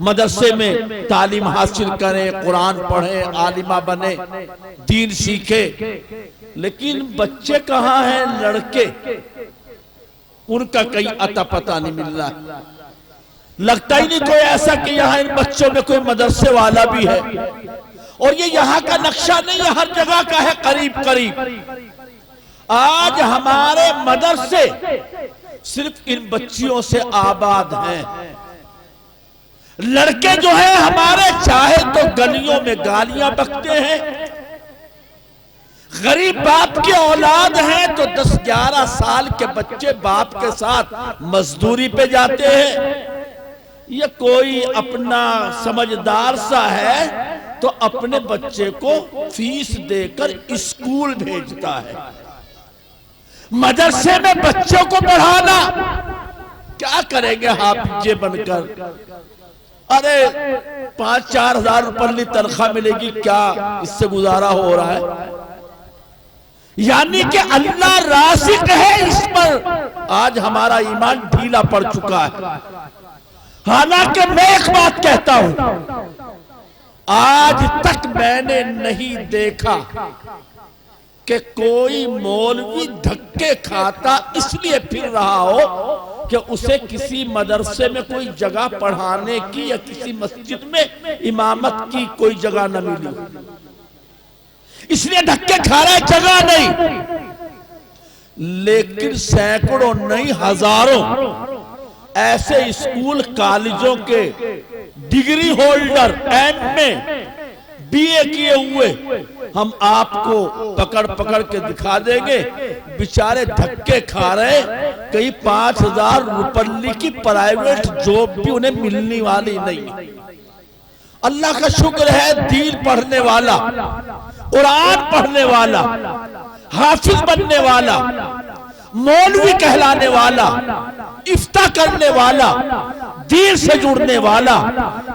S2: मदरसे में तालीम हासिल करें, कुरान पढ़ें, आलिमा बने, दीन सीखे। लेकिन बच्चे कहाँ हैं? लड़के, उनका कहीं अता पता नहीं मिल रहा। लगता ही नहीं कोई ऐसा कि यहाँ इन बच्चों में कोई मदरसे वाला भी है। और ये यहाँ का नक्शा नहीं है, हर जगह का है करीब करीब। आज हमारे मदरसे सिर्फ इन बच्चियों से आबाद हैं। लड़के जो हैं हमारे, चाहे तो गलियों में गालियां बकते हैं, गरीब बाप की औलाद हैं तो 10-11 साल के बच्चे बाप के साथ मजदूरी पे जाते हैं। ये कोई अपना समझदार सा है तो अपने बच्चे को फीस देकर स्कूल भेजता है। मदरसे में बच्चों को पढ़ाना क्या करेंगे हाफिजे बनकर? अरे 5-4 हजार रुपये तनख्वाह मिलेगी, क्या इससे गुजारा हो रहा है? यानी कि अल्लाह राज़िक है इस पर। आज हमारा ईमान ढीला पड़ चुका है। हालांकि मैं एक बात कहता हूं, आज तक मैंने नहीं देखा कि कोई मौलवी धक्के खाता इसलिए फिर रहा हो कि उसे किसी मदरसे में कोई जगह पढ़ाने की या किसी मस्जिद में इमामत की कोई जगह न मिली, इसलिए धक्के खा रहा है, जगह नहीं। लेकिन सैकड़ों नहीं हजारों ऐसे स्कूल कॉलेजों के डिग्री होल्डर, एमए, बीए किए हुए हम आपको पकड़ पकड़ के दिखा देंगे, बेचारे धक्के खा रहे, कहीं 5,000 रुपये की प्राइवेट जॉब भी उन्हें मिलने वाली नहीं। अल्लाह का शुक्र है, दीन पढ़ने वाला, कुरान पढ़ने वाला, हाफिज बनने वाला, मौलवी कहलाने वाला, इफ्ता करने वाला, दीन से जुड़ने वाला,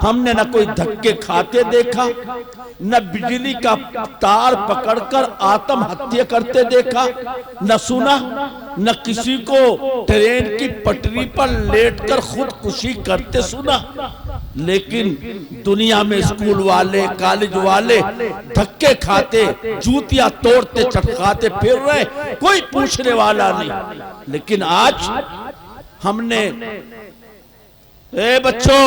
S2: हमने न कोई धक्के खाते देखा, न बिजली का तार पकड़कर आत्महत्या करते देखा, न सुना, न किसी को ट्रेन की पटरी पर लेटकर खुदकुशी करते सुना। लेकिन दुनिया में स्कूल वाले, कॉलेज वाले धक्के खाते, जूतियां तोड़ते, चटकाते फिर रहे, कोई पूछने वाला नहीं। लेकिन आज हमने, ए बच्चों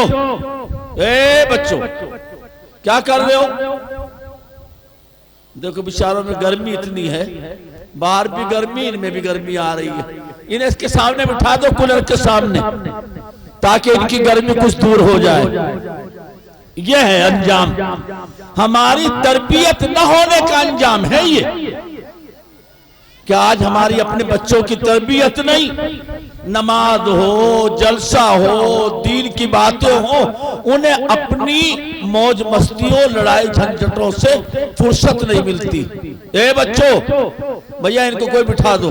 S2: क्या कर रहे हो? देखो बेचारों में गर्मी इतनी है, बाहर भी गर्मी, इनमें भी गर्मी आ रही है, इन्हें इसके सामने बिठा दो, कूलर के सामने, ताकि इनकी गर्मी कुछ दूर हो जाए। यह है अंजाम, हमारी तरबियत न होने का अंजाम है ये। क्या आज हमारी अपने बच्चों की तरबियत नहीं? नमाज हो, जलसा हो, दीन की बातें हो, उन्हें अपनी मौज मस्तियों, लड़ाई झंझटों से फुर्सत नहीं मिलती। ए बच्चों, भैया इनको कोई बिठा दो।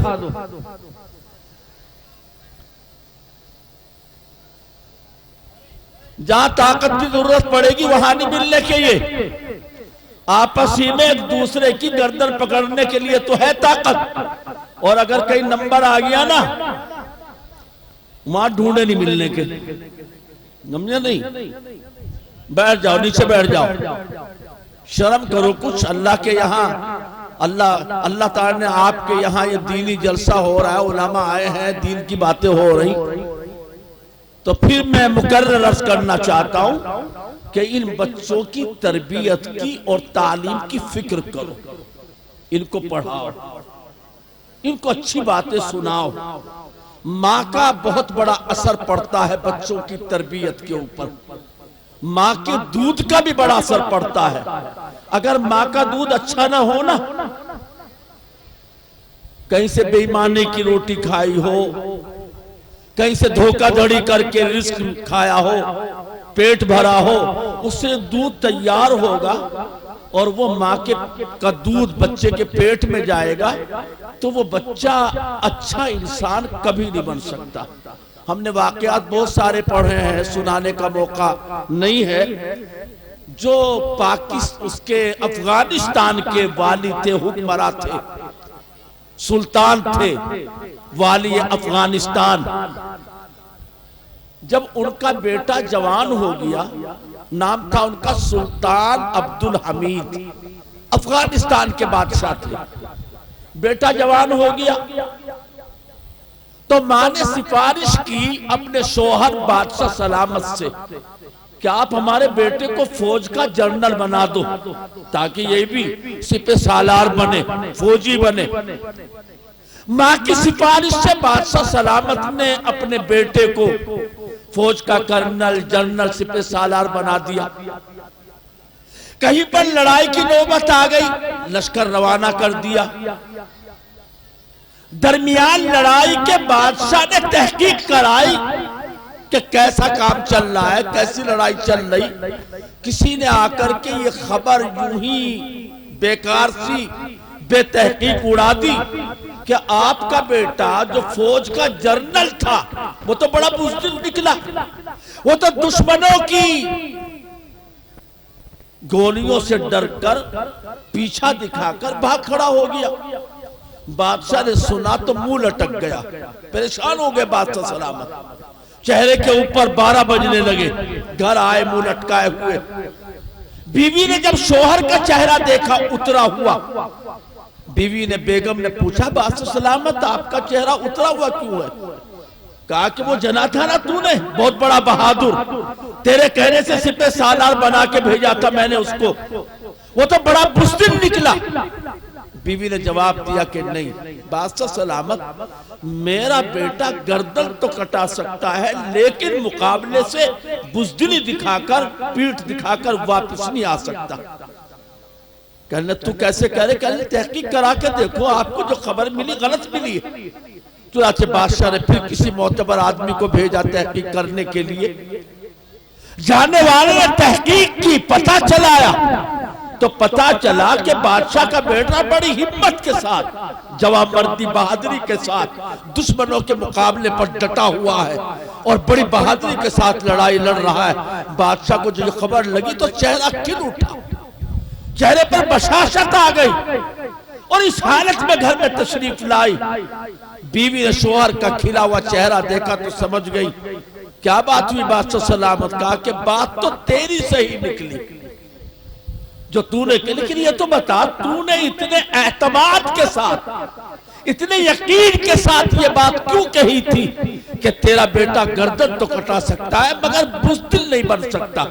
S2: जहां ताकत की जरूरत पड़ेगी वहां नहीं मिलने के ये, आपस ही में एक दूसरे की गर्दन पकड़ने के लिए तो है ताकत। और अगर कहीं नंबर आ गया ना, वहां ढूंढे नहीं मिलने के, समझे नहीं? बैठ जाओ, नीचे बैठ जाओ, शर्म करो कुछ। अल्लाह के यहाँ, अल्लाह ताला ने आपके यहाँ ये दीनी जलसा हो रहा है, उलमा आए हैं, दीन की बातें हो रही, तो फिर मैं मुकर्रर अर्ज करना चाहता हूं कि इन बच्चों की तरबियत की और तालीम की फिक्र करो, इनको पढ़ाओ, इनको अच्छी बातें सुनाओ। माँ का बहुत बड़ा असर पड़ता है बच्चों की तरबियत के ऊपर, माँ के दूध का भी बड़ा असर पड़ता है। अगर माँ का दूध अच्छा ना हो ना, कहीं से बेईमानी की रोटी खाई हो, कहीं से धोखाधड़ी करके रिस्क खाया हो, पेट भरा हो, उससे दूध तैयार होगा और वो माँ का दूध बच्चे के पेट में जाएगा, तो वो बच्चा अच्छा इंसान कभी नहीं बन सकता। हमने वाकयात बहुत सारे पढ़े हैं, सुनाने का मौका नहीं है। जो उसके अफगानिस्तान के वाली थे, हुक्मरान थे, सुल्तान थे, वाली अफगानिस्तान, जब उनका बेटा जवान हो गया, नाम था उनका सुल्तान अब्दुल हमीद, अफगानिस्तान के बादशाह थे। बेटा जवान हो गया तो मां ने सिफारिश की अपने शोहर बादशाह सलामत से कि आप हमारे बेटे को फौज का जनरल बना दो, ताकि ये भी सिपह सालार बने, फौजी बने। मां की सिफारिश से बादशाह सलामत ने अपने बेटे को फौज का कर्नल, जनरल, सिपह सालार बना दिया। कहीं पर लड़ाई की नौबत आ गई, लश्कर रवाना कर दिया। दरमियान लड़ाई के बादशाह ने तहकीक कराई कि कैसा काम चल रहा है, कैसी लड़ाई चल रही। किसी ने आकर के ये खबर यूं ही बेकार सी बेतहकीक उड़ा दी कि आपका बेटा जो फौज का जनरल था, वो तो बड़ा बुज़दिल निकला, वो तो दुश्मनों की गोलियों से डरकर पीछा दिखाकर भाग खड़ा हो गया। बादशाह ने सुना तो मुंह लटक गया, परेशान हो गए बादशाह सलामत, चेहरे के ऊपर 12 बजने लगे। घर आए मुंह लटकाए हुए। बीवी ने जब शोहर का चेहरा देखा उतरा हुआ, बीवी ने, बेगम ने पूछा, बादशाह सलामत आपका चेहरा उतरा हुआ क्यों है? कहा कि वो जना था ना तूने, बहुत बड़ा बहादुर, तेरे कहने से सिपह सालार बना के भेजा था मैंने उसको, वो तो बड़ा बुज़दिल निकला। बीवी ने जवाब दिया कि नहीं बादशाह सलामत, मेरा बेटा गर्दन तो कटा सकता है लेकिन मुकाबले से बुज़दिली दिखाकर, पीठ दिखाकर वापस नहीं आ सकता। कहने तू कैसे कह रहे? कहने तहकीक करा के देखो, आपको जो खबर मिली गलत मिली है। चुनाचे बादशाह ने फिर किसी मोतबर आदमी को भेजा तहकीक करने के लिए। जाने वाले ने तहकीक की, पता चलाया तो पता चला कि बादशाह का बेटा बड़ी हिम्मत के साथ, जवाबमर्दी, बहादुरी के साथ दुश्मनों के मुकाबले पर डटा हुआ है और बड़ी बहादुरी के साथ लड़ाई लड़ रहा है। बादशाह को जो खबर लगी तो चेहरा खिल उठा, चेहरे पर बशाशत आ गई और इस हालत में घर में तशरीफ लाई। बीवी ने शोहर का खिला हुआ चेहरा देखा तो समझ गई क्या बात हुई बादशाह सलामत। कहा कि बात तो तेरी सही निकली जो तूने की, लेकिन ये तो बता तूने इतने एतमाद के साथ, इतने यकीन के साथ ये बात क्यों कही थी कि तेरा बेटा गर्दन तो कटा सकता है मगर बुज़दिल नहीं बन सकता,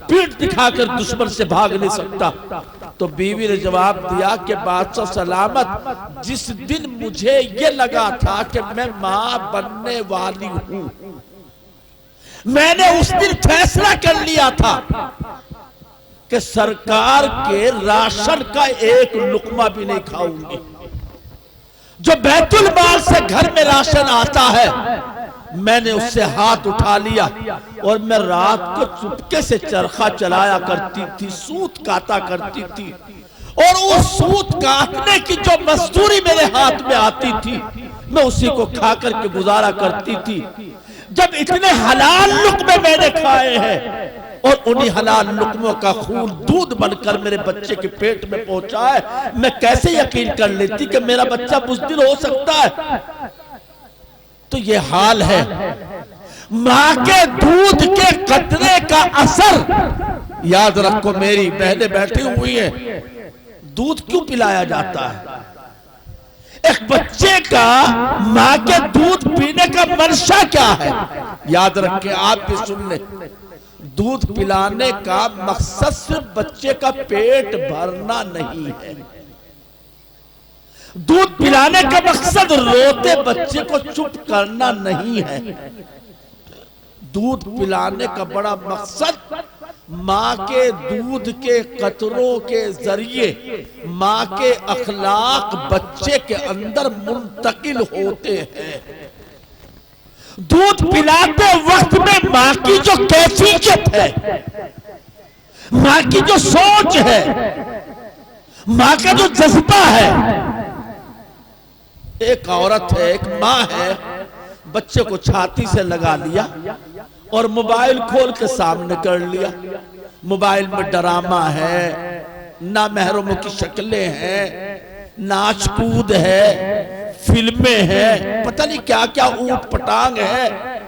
S2: पीठ दिखाकर दुश्मन से भाग नहीं सकता। तो बीवी ने जवाब दिया कि बादशाह सलामत, जिस दिन मुझे ये लगा था कि मैं मां बनने वाली हूं, मैंने उस दिन फैसला कर लिया था कि सरकार के राशन का एक लुकमा भी नहीं खाऊंगी। जो बैतुल माल से घर में राशन आता है मैंने उससे हाथ उठा लिया और मैं रात को चुपके से चरखा चलाया करती थी, सूत काटा करती थी और उस सूत काटने की जो मजदूरी मेरे हाथ में आती थी मैं उसी को खा करके गुजारा करती थी। जब इतने हलाल लुकमे मैंने खाए हैं और उन्हीं हलाल लुकमों का खून दूध बनकर मेरे बच्चे के पेट में पहुंचा है, मैं कैसे यकीन कर लेती कि मेरा बच्चा बुज़दिल हो सकता है। तो ये हाल है, मां के दूध के कतरे का असर, याद रखो मेरी बहनें बैठी हुई हैं, दूध क्यों पिलाया जाता है? एक बच्चे का मां के दूध पीने का मंशा क्या है? याद रखें, आप भी सुन ले, दूध पिलाने का मकसद सिर्फ बच्चे का पेट भरना नहीं है। दूध पिलाने का मकसद रोते बच्चे को चुप करना नहीं है। दूध पिलाने का बड़ा मकसद मां के दूध के कतरों के जरिए मां के अखलाक बच्चे के अंदर मुंतकिल होते हैं। दूध पिलाते वक्त में मां की जो कैफियत है, मां की जो सोच है, मां का जो जज्बा है, एक औरत है, एक मां है, बच्चे को छाती से लगा लिया और मोबाइल खोल के सामने कर लिया। मोबाइल में ड्रामा है, ना महरमों की शक्लें हैं, नाच कूद है, फिल्में हैं, पता नहीं क्या क्या ऊट पटांग है।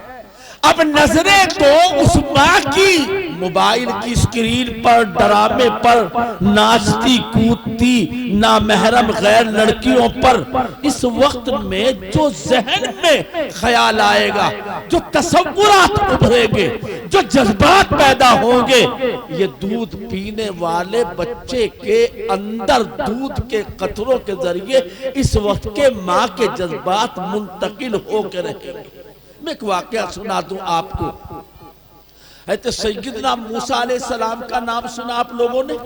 S2: अब नजरें तो उस मां की मोबाइल की स्क्रीन पर, ड्रामे पर नाचती कूदती ना महरम गैर लड़कियों पर। इस वक्त में जो जहन में ख्याल आएगा, जो तसव्वुरात उभरेंगे, जो जज्बात पैदा होंगे, ये दूध पीने वाले बच्चे के अंदर दूध के कतरों के जरिए इस वक्त के मां के जज्बात मुंतकिल होकर रहेंगे। मैं एक वाकया सुना दूं आपको। है तो सैयदना मूसा अलैहिस्सलाम का नाम सुना आप लोगों ने?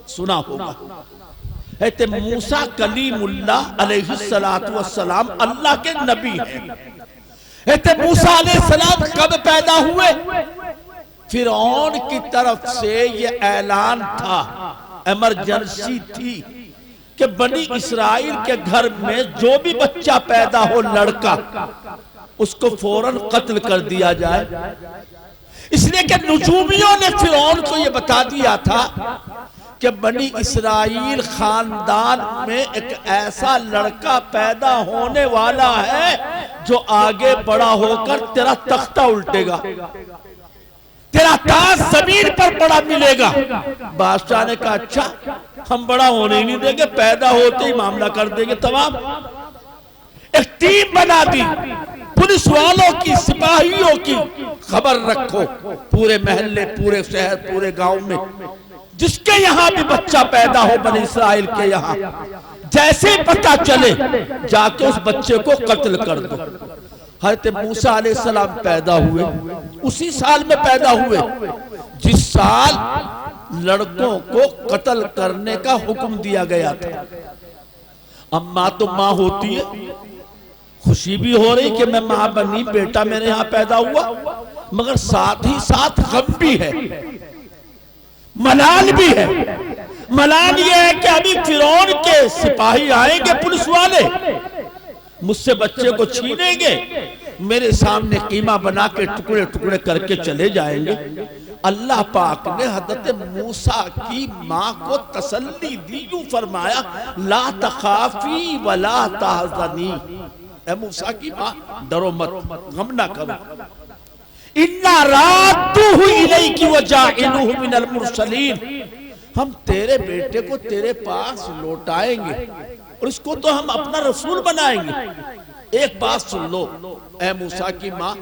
S2: सुना होगा। है तो मूसा कलीमुल्लाह अलैहिस्सलातु वस्सलाम अल्लाह के नबी हैं। है तो मूसा अलैहिस्सलाम कब पैदा हुए? फिरौन की तरफ से ये ऐलान था, इमरजेंसी थी कि बनी इस्राइल के घर में जो भी बच्चा पैदा हो लड़का, उसको फौरन कत्ल कर दिया जाए। इसलिए कि नुजूमियों ने फिरौन को यह बता दिया था कि बनी इस्राइल खानदान में एक ऐसा लड़का पैदा होने वाला है जो आगे बड़ा होकर तेरा तख्ता उल्टेगा। तेरा ताज जमीन पर बड़ा मिलेगा। बादशाह ने कहा अच्छा, हम बड़ा होने ही नहीं देंगे, पैदा होते ही मामला कर देंगे तमाम। एक टीम बना दी, पुलिस वालों की, सिपाहियों की, खबर रखो पूरे महल्ले, पूरे शहर, पूरे गांव में, जिसके यहां भी बच्चा पैदा हो बनी इस्राइल के यहां, जैसे पता चले जाके उस बच्चे को कत्ल कर दो। हज़रत मूसा अलैहिस्सलाम पैदा हुए, उसी साल में पैदा हुए जिस साल लड़कों को कत्ल करने का हुक्म दिया गया था। अब माँ तो माँ होती है, खुशी भी हो रही कि मैं माँ बनी, बेटा मेरे यहां पैदा हुआ, मगर साथ ही साथ गम भी है, मलाल भी है। मलाल ये है कि अभी फिरौन के सिपाही आएंगे, पुलिस वाले मुझसे बच्चे को छीनेंगे, मेरे सामने कीमा बना के टुकड़े टुकड़े करके चले जाएंगे। अल्लाह पाक ने हज़रत मूसा की माँ को तसल्ली दी, यूं फरमाया ला तखाफी वला तहज़नी, ऐ मूसा की माँ डरो मत, गम ना करो, इन्ना रादूहु इलैकी व जाइलूहु मिनल मुरसलीन, हम तेरे बेटे को तेरे पास लौटाएंगे और इसको तो हम अपना रसूल बनाएंगे। एक बात सुन लो ऐ मूसा की माँ,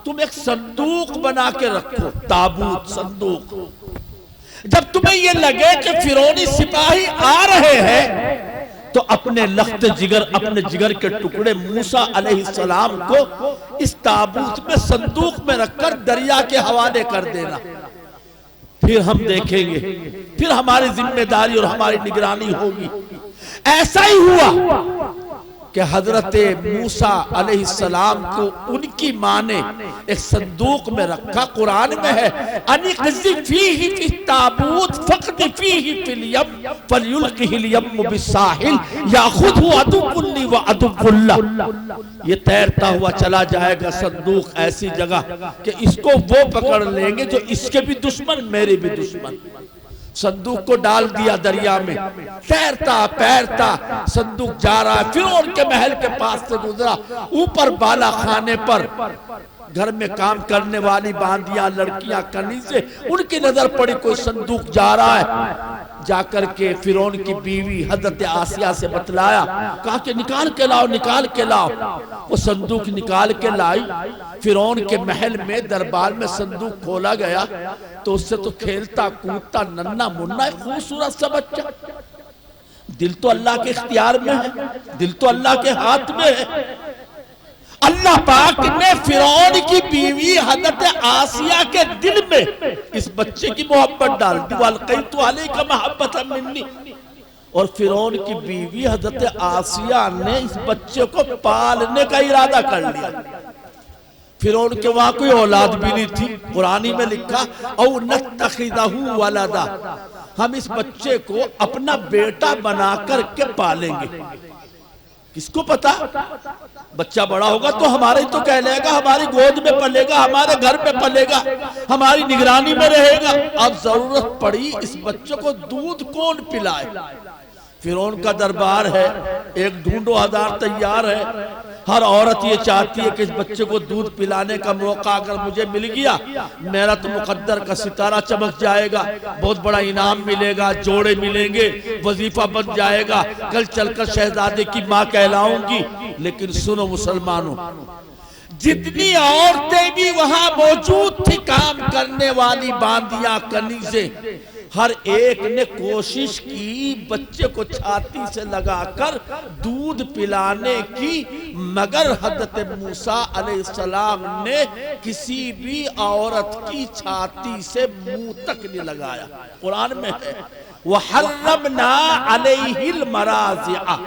S2: तुम एक संदूक बना के रखो, ताबूत, संदूक। जब तुम्हें ये लगे कि फिरौनी सिपाही आ रहे हैं तो अपने लख्त जिगर, अपने जिगर के टुकड़े मूसा अलैहिस्सलाम को इस ताबूत में, संदूक में रखकर दरिया के हवाले कर देना, फिर हम देखेंगे, फिर हमारी जिम्मेदारी और हमारी निगरानी होगी। ऐसा ही हुआ कि हजरत मूसा अलैहिस्सलाम को उनकी माँ ने एक संदूक में रखा। कुरान में है अनिक़ज़ि फ़ीही फ़ी ताबूत फ़क़्दि फ़ीही फ़िल यम फ़लयुल्क़िहिल यम्मु बिस्साहिल याख़ुज़हु अदुव्वुन ली व अदुव्वुन लह। ये तैरता हुआ चला जाएगा संदूक ऐसी जगह कि इसको वो पकड़ लेंगे जो इसके भी दुश्मन, मेरे भी दुश्मन। संदूक को डाल दिया दरिया में, तैरता तैरता संदूक जा रहा है, फिर उनके महल के पास से गुजरा। ऊपर बाला खाने पर घर में काम करने वाली बांदियां, लड़कियां, कनीज़े, उनकी नजर पड़ी कोई संदूक जा रहा है। जाकर के फिरौन की बीवी हजरत आसिया से बतलाया, कहा कि निकाल के लाओ, निकाल के लाओ। वो संदूक निकाल के लाई। फिरौन के महल में, दरबार में संदूक खोला गया तो उससे तो खेलता कूदता नन्ना मुन्ना खूबसूरत सा बच्चा। दिल तो अल्लाह के इख्तियार में है, दिल तो अल्लाह के हाथ में है। अल्लाह पाक ने फिरौन की बीवी हजरत आसिया के दिल में इस बच्चे की मोहब्बत डाल दी। वल्क़ैतु अलैका महब्बतन मिन्नी। और फिरौन की बीवी हजरत आसिया ने इस बच्चे को पालने का इरादा कर लिया। फिरौन के वहां कोई औलाद भी नहीं थी। कुरानी में लिखा औ नत्तखिज़हु वलदा, हम इस बच्चे को अपना बेटा बना करके पालेंगे। किसको पता, बच्चा बड़ा होगा तो हमारे तो कहलेगा, हमारी गोद में पलेगा, हमारे घर में पलेगा, हमारी निगरानी में रहेगा। अब जरूरत पड़ी इस बच्चे को दूध कौन पिलाए। फिरौन का दरबार है, एक ढूंढो हजार तैयार है। हर औरत ये चाहती है कि इस बच्चे को दूध पिलाने का मौका अगर मुझे मिल गया, मेरा तो मुकद्दर का सितारा चमक जाएगा, बहुत बड़ा इनाम मिलेगा, जोड़े मिलेंगे, वजीफा बन जाएगा, कल चलकर शहजादे की माँ कहलाऊंगी। लेकिन सुनो मुसलमानों, जितनी औरतें भी वहां मौजूद थी, काम करने वाली बांदियां, कनीज़ें, हर एक ने कोशिश की बच्चे को छाती से लगाकर दूध पिलाने की, मगर हज़रत मूसा अलैहिस्सलाम ने किसी भी औरत की छाती से मुंह तक नहीं लगाया। कुरान में है वहर्रमना अलैहिल मराज़िअ,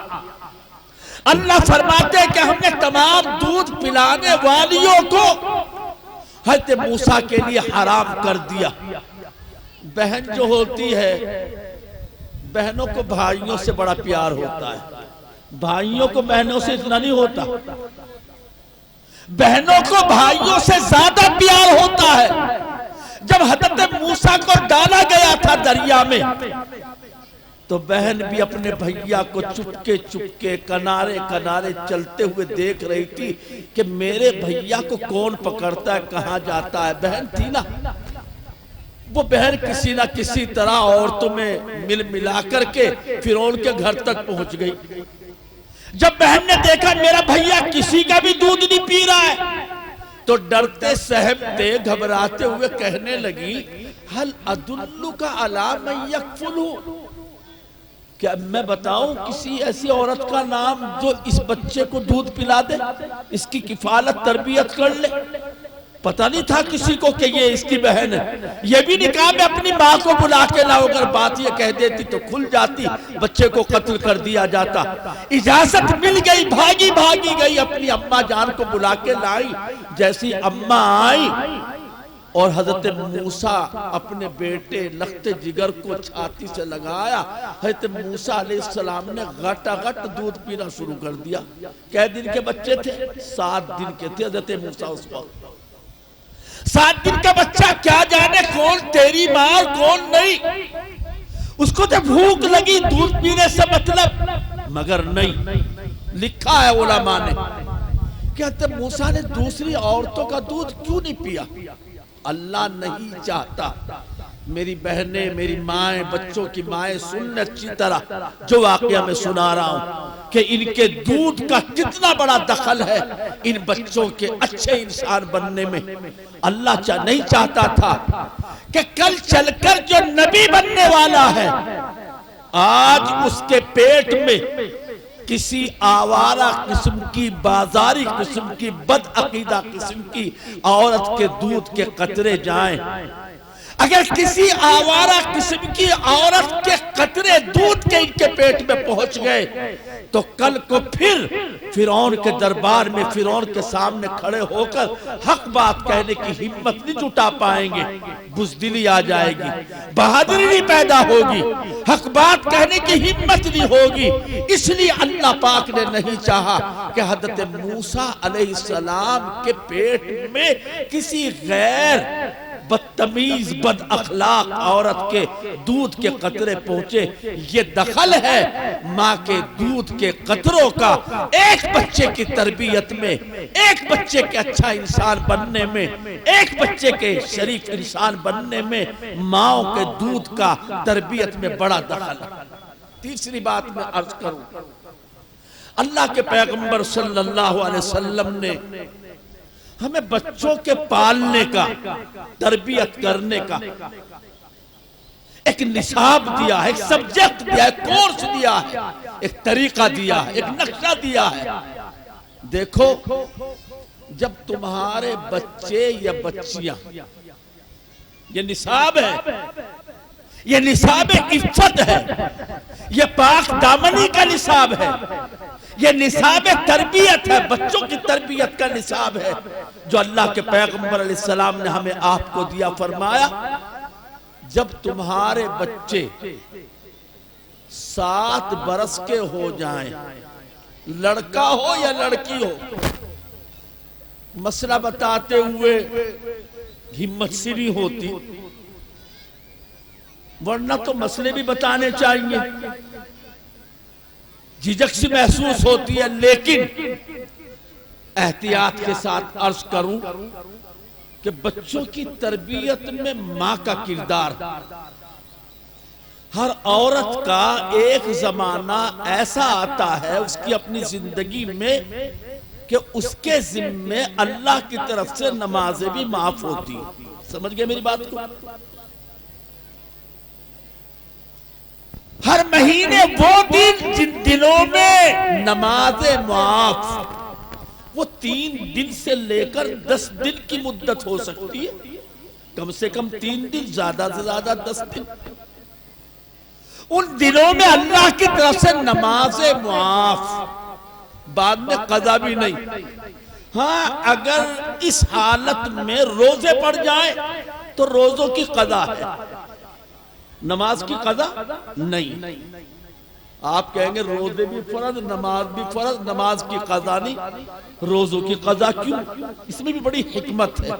S2: अल्लाह फरमाते हैं कि हमने तमाम दूध पिलाने वालियों को हज़रत मूसा के लिए हराम कर दिया। बहन जो होती है, बहनों को भाइयों से बड़ा प्यार होता है, भाइयों को बहनों से इतना नहीं होता। बहनों को भाइयों से ज्यादा प्यार होता है। जब हज़रत मूसा को डाला गया था दरिया में, तो बहन भी अपने भैया को चुपके चुपके किनारे किनारे चलते हुए देख रही थी कि मेरे भैया को कौन पकड़ता है, कहां जाता है। बहन थी ना, वो बहन किसी ना किसी तरह औरतों में मिल मिला करके फिरौन के घर तक पहुंच गई। जब बहन ने देखा मेरा भैया किसी का भी दूध नहीं पी रहा है, तो डरते सहमते घबराते हुए कहने लगी, हल अदुल्लुका अला मन यकफुलु, क्या मैं बताऊं किसी ऐसी औरत का नाम जो इस बच्चे को दूध पिला दे, इसकी किफालत तरबियत कर ले। पता नहीं था किसी को कि ये इसकी बहन है। ये भी नहीं कहा मैं अपनी माँ को बुला के लाऊं, अगर बात ये कह देती तो खुल जाती, बच्चे को कत्ल कर दिया जाता। इजाजत मिल गई, भागी भागी गई, अपनी अम्मा जान को बुला के लाई। जैसी अम्मा आई और हजरत मूसा अपने बेटे लख्ते जिगर को छाती से लगाया, हजरत मूसा अलैहिस्सलाम ने घटाघट दूध पीना शुरू कर दिया। कै दिन के बच्चे थे? 7 दिन के थे हजरत मूसा उस वक्त। 7 दिन का बच्चा क्या जाने कौन तेरी माँ और कौन नहीं, उसको तो भूख लगी दूध पीने से मतलब, मगर नहीं। लिखा है उलमा ने, क्या मूसा ने दूसरी औरतों का दूध क्यों नहीं पिया? अल्लाह नहीं चाहता। मेरी बहनें, मेरी माएं, बच्चों की माएं सुन अच्छी तरह जो वाकया मैं सुना रहा हूं कि इनके दूध का कितना बड़ा दखल है इन बच्चों के अच्छे इंसान बनने में। अल्लाह नहीं चाहता था कि कल चलकर जो नबी बनने वाला है, आज उसके पेट में किसी आवारा किस्म की, बाजारी किस्म की, बदअकीदा किस्म की औरत के दूध के कतरे जाएं। अगर किसी आवारा किस्म की औरत के कतरे दूध के इनके पेट में पहुंच गए तो कल को फिर फिरौन के दरबार में, फिरौन के सामने खड़े होकर हक बात कहने की हिम्मत नहीं जुटा पाएंगे। बुज़दिली आ जाएगी, बहादुरी नहीं पैदा होगी, हक बात कहने की हिम्मत नहीं होगी। इसलिए अल्लाह पाक ने नहीं चाहा कि हज़रत मूसा अलैहिस्सलाम के पेट में किसी गैर बदतमीज बद अखलाक औरत के दूध के कतरे पहुंचे। ये दखल है माँ के दूध के कतरों का एक बच्चे की तरबियत में, एक बच्चे के अच्छा इंसान बनने में, एक बच्चे के शरीफ इंसान बनने में माओ के दूध का तरबियत में बड़ा दखल है। तीसरी बात मैं अर्ज करूं, अल्लाह के पैगंबर सल्लल्लाहु अलैहि वसल्लम ने हमें बच्चों के पालने का, तरबियत करने का एक निसाब दिया है, एक सब्जेक्ट दिया है, कोर्स दिया है, एक तरीका दिया है, एक नक्शा दिया है। देखो, जब तुम्हारे बच्चे या बच्चियां, ये निसाब है, ये निसाब इफ्फत है, ये पाक दामनी का निसाब है, ये निसाब तरबियत है, बच्चों की तरबियत का निसाब है जो अल्लाह के पैगंबर अलैहिस्सलाम ने हमें आपको दिया। फरमाया, जब तुम्हारे बच्चे 7 बरस के हो जाएं, लड़का हो या लड़की हो, मसला बताते हुए हिम्मत सी नहीं होती, वरना तो मसले भी बताने चाहिए, झिझक सी महसूस होती है। लेकिन एहतियात के साथ अर्ज करूं कि बच्चों की तरबियत में मां का किरदार, हर औरत का एक जमाना ऐसा आता है उसकी अपनी जिंदगी में कि उसके जिम्मे अल्लाह की तरफ से नमाजें भी माफ होती। समझ गए मेरी बात को? हर महीने वो दिन जिन दिनों में नमाजें माफ, वो 3 दिन से लेकर 10 दिन की मुद्दत हो सकती है, कम से कम 3 दिन, ज्यादा से ज्यादा 10 दिन। उन दिनों में अल्लाह की तरफ से नमाजें माफ, बाद में कज़ा भी नहीं। हाँ, अगर इस हालत में रोजे पड़ जाए तो रोजों की कज़ा है, नमाज की कज़ा नहीं। आप कहेंगे रोजे भी फर्ज, नमाज भी फर्ज, नमाज की कज़ा नहीं, रोजों की कज़ा क्यों? इसमें भी बड़ी हिकमत है।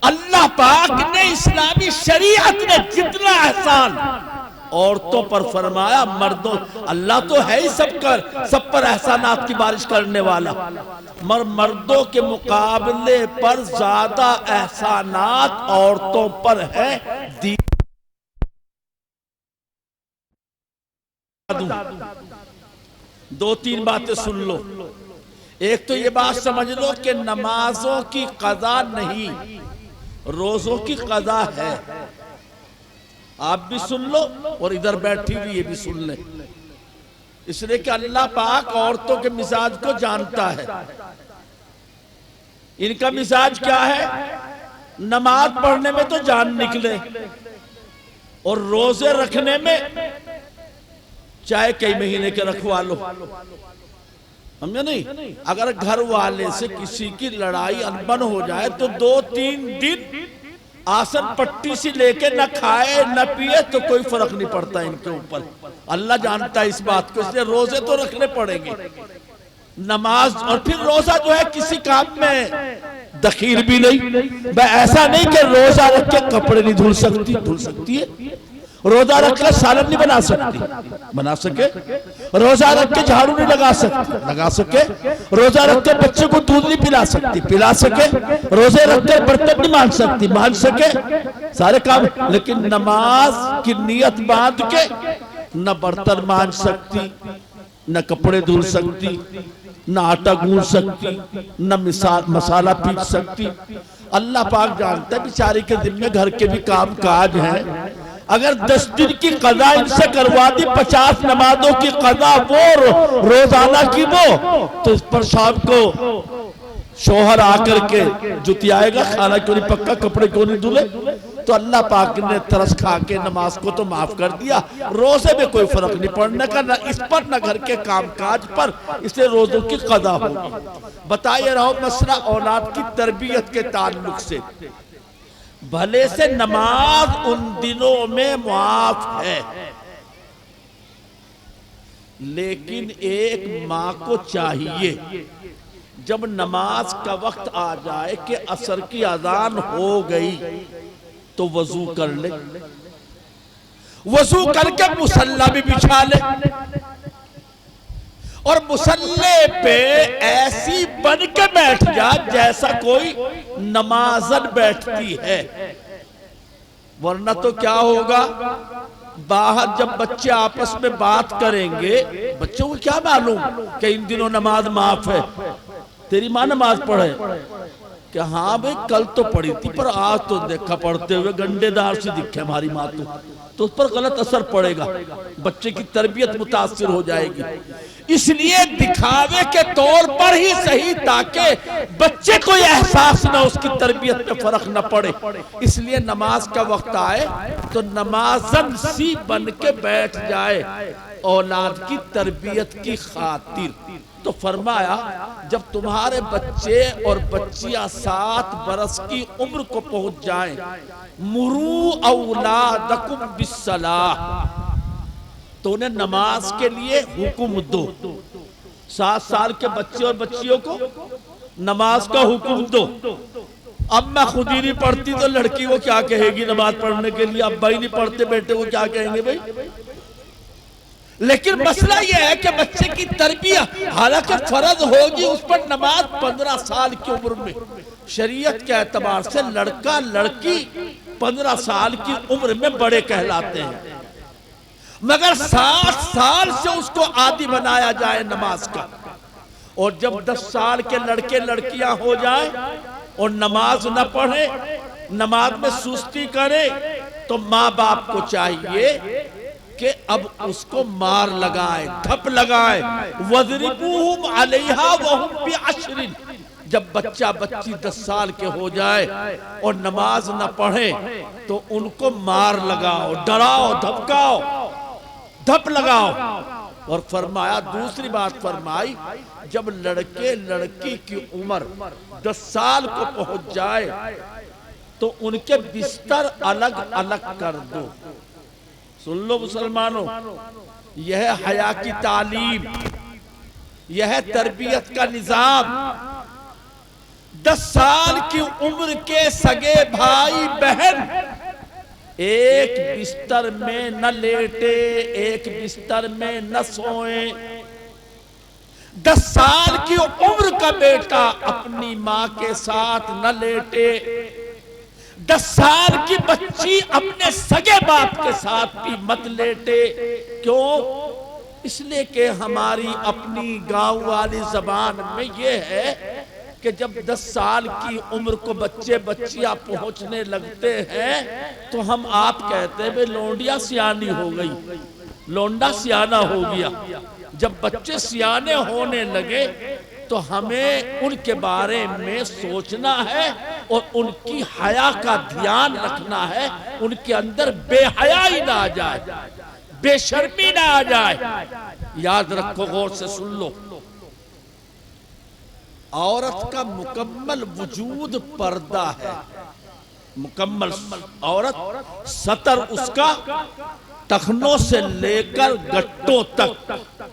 S2: अल्लाह पाक ने इस्लामी शरीयत में जितना एहसान औरतों पर फरमाया मर्दों, अल्लाह तो है ही सब पर एहसानात की बारिश करने वाला, मगर मर्दों के मुकाबले पर ज्यादा एहसानात औरतों पर है। दो तीन बातें सुन लो। एक तो ये बात समझ लो कि नमाजों की कज़ा नहीं, रोजों की कज़ा है। आप भी सुन लो और इधर बैठी हुई ये भी सुन ले, इसलिए कि अल्लाह पाक औरतों के मिजाज को जानता है। इनका मिजाज क्या है? नमाज पढ़ने में तो जान निकले और रोजे रखने में चाहे कई महीने के रखवा लो, समझे नहीं? अगर घर वाले से किसी की लड़ाई अनबन हो जाए तो 2-3 दिन आसन पट्टी से लेके न खाए न पिए तो कोई फर्क नहीं पड़ता इनके ऊपर। अल्लाह जानता है इस बात को, इसलिए रोजे तो रखने पड़ेंगे। नमाज और फिर रोजा जो है किसी काम में दखील भी नहीं। ऐसा नहीं कि रोजा रख के कपड़े नहीं धुल सकती है। रोजा रख के सालन नहीं बना सके। रोजा रख के झाड़ू नहीं लगा सके। रोजा रख के बच्चे को दूध नहीं पिला सके। रोजे रख के बर्तन नहीं मान सके सारे काम। लेकिन नमाज की नियत बांध के न बर्तन मान सकती, न कपड़े धुल सकती, न आटा गूंद सकती, न मसाला पीस सकती। अल्लाह पाक जानता है बेचारी के दिन में घर के भी काम काज हैं। अगर 10 दिन की कज़ा इनसे करवा दी, 50 नमाजों की कज़ा वो रोजाना की वो, तो इस पर शाम को शोहर आकर के जुतियाएगा, खाना क्यों नहीं पक्का, कपड़े क्यों नहीं धुले। तो अल्लाह पाक ने तरस खा के नमाज को तो माफ कर दिया, रोजे में कोई फर्क नहीं पड़ने का, ना इस पर ना घर के कामकाज पर, इसलिए रोजों की कज़ा होगी। बताइए रहो मसला औलाद की तरबियत के ताल्लुक से, भले से नमाज उन दिनों में मुआफ है, लेकिन एक माँ को चाहिए जब नमाज का वक्त आ जाए कि असर की अजान हो गई तो वजू कर ले, वजू करके मुसल्ला भी बिछा ले और मुसल्ले पे ऐसी बन के बैठ जा जैसा कोई नमाजन बैठती है। वरना तो क्या होगा, बाहर जब बच्चे आपस में बात करेंगे, बच्चों को क्या मालूम कि इन दिनों नमाज माफ है, तेरी माँ नमाज पढ़े कि हाँ भाई कल तो पढ़ी थी पर आज तो देखा पढ़ते हुए गंडेदार से दिखे हमारी माँ तो उस पर गलत असर पड़ेगा, बच्चे की तरबियत मुतासिर हो जाएगी। इसलिए दिखावे के तौर पर ही सही, ताकि बच्चे को एहसास ना, उसकी तरबियत में फर्क ना पड़े। इसलिए नमाज का वक्त आए तो नमाजन सी बन के बैठ जाए औलाद की तरबियत की खातिर। तो फरमाया जब तुम्हारे बच्चे और बच्चियां 7 बरस की उम्र को पहुंच जाएं, मुरू औलादकुम बिस्सलाह, तो उन्हें नमाज के लिए हुक्म दो। 7 साल के बच्चे और बच्चियों को नमाज का हुक्म दो। अब मैं खुद ही नहीं पढ़ती तो लड़की वो क्या कहेगी नमाज पढ़ने के लिए, अब्बा ही नहीं पढ़ते बेटे वो क्या कहेंगे भाई। लेकिन मसला यह है कि बच्चे की तरबियत हालांकि फर्ज होगी उस पर नमाज 15 साल की उम्र में। शरीयत के एतबार से लड़का लड़की 15 साल की उम्र में बड़े कहलाते हैं, मगर 60 साल से उसको आदी बनाया जाए नमाज का। और जब 10 साल के लड़के लड़कियां हो जाए और नमाज न पढ़े, नमाज में सुस्ती करे, तो माँ बाप को चाहिए कि अब उसको मार लगाए, थप लगाए। वज़रिबूहुम अलैहा वहुम बिअश्रिन, जब बच्चा बच्ची 10 साल के हो जाए और नमाज न पढ़े तो उनको मार लगाओ, डराओ, धमकाओ, धप लगाओ। और फरमाया दूसरी बात फरमाई, जब लड़के लड़की की उम्र 10 साल को पहुंच जाए तो उनके बिस्तर अलग अलग कर दो। सुन लो मुसलमानों, यह हया की तालीम, यह तरबियत का निजाम। 10 साल की उम्र के सगे भाई बहन एक बिस्तर में न लेटे, एक बिस्तर में न सोए। 10 साल की उम्र का बेटा अपनी मां के साथ न लेटे। 10 साल की बच्ची अपने सगे बाप के साथ भी मत लेटे। क्यों? इसलिए कि हमारी अपनी गांव वाली जबान में यह है कि जब 10 साल की उम्र को बच्चे बच्चियां पहुंचने लगते हैं तो हम आप कहते हैं भाई लोंडिया सियानी हो गई, लोंडा सियाना हो गया। जब बच्चे सियाने होने लगे तो हमें उनके बारे में सोचना है और उनकी हया का ध्यान रखना है, उनके अंदर बेहयाई ना आ जाए, बेशर्मी ना आ जाए। याद रखो, गौर से सुन लो, औरत का मुकम्मल वजूद पर्दा है। मुकम्मल औरत सतर उसका टखनों से लेकर गट्टों तक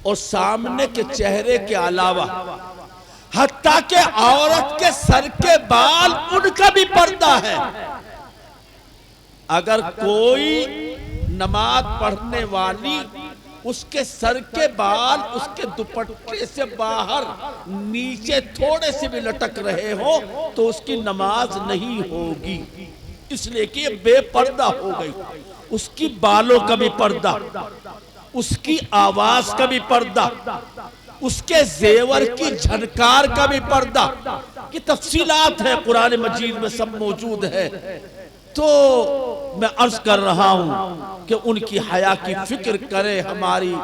S2: और सामने के चेहरे के अलावा हत्ता के औरत के सर के बाल उनका भी पर्दा है। अगर कोई नमाज पढ़ने वाली उसके सर के बाल उसके दुपट्टे से बाहर नीचे थोड़े से भी लटक रहे हो तो उसकी नमाज नहीं होगी, इसलिए कि ये बेपर्दा हो गई। उसकी बालों का भी पर्दा, उसकी आवाज का भी पर्दा, उसके जेवर की झनकार का भी पर्दा की तफसीलात है, कुरान मजीद में सब मौजूद है। तो मैं अर्ज कर रहा हूं कि उनकी हया की फिक्र करें हमारी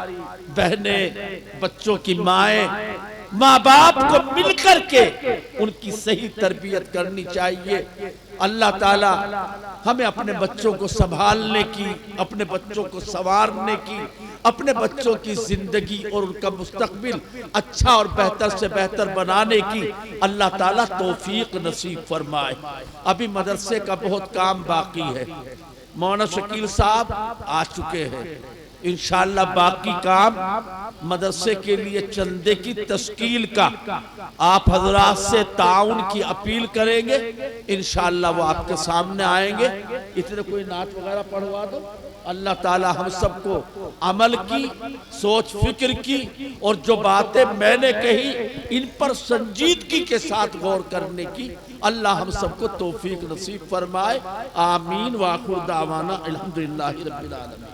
S2: बहनें, बच्चों की माएं, माँ बाप को मिलकर के उनकी सही तरबियत करनी चाहिए। अल्लाह ताला हमें अपने बच्चों को संभालने की, अपने बच्चों को संवारने की, अपने बच्चों की जिंदगी और उनका मुस्तकबिल अच्छा और बेहतर से बेहतर बनाने की अल्लाह ताला तौफीक नसीब फरमाए। अभी मदरसे का बहुत काम बाकी है। मौलाना शकील साहब आ चुके हैं। इंशाअल्लाह बाकी काम मदरसे के लिए चंदे की तश्कील का आप हजरात से ताउन की अपील करेंगे। इंशाअल्लाह वो आपके सामने आएंगे। इतने कोई नात वगैरह पढ़वा दो। अल्लाह ताला हम सबको अमल की, सोच फिक्र की और जो बातें मैंने कही इन पर संजीदगी के साथ गौर करने की अल्लाह हम सबको तौफीक नसीब फरमाए। आमीन। वाखिर दावाना अल्हम्दुलिल्लाहि रब्बिल आलमीन।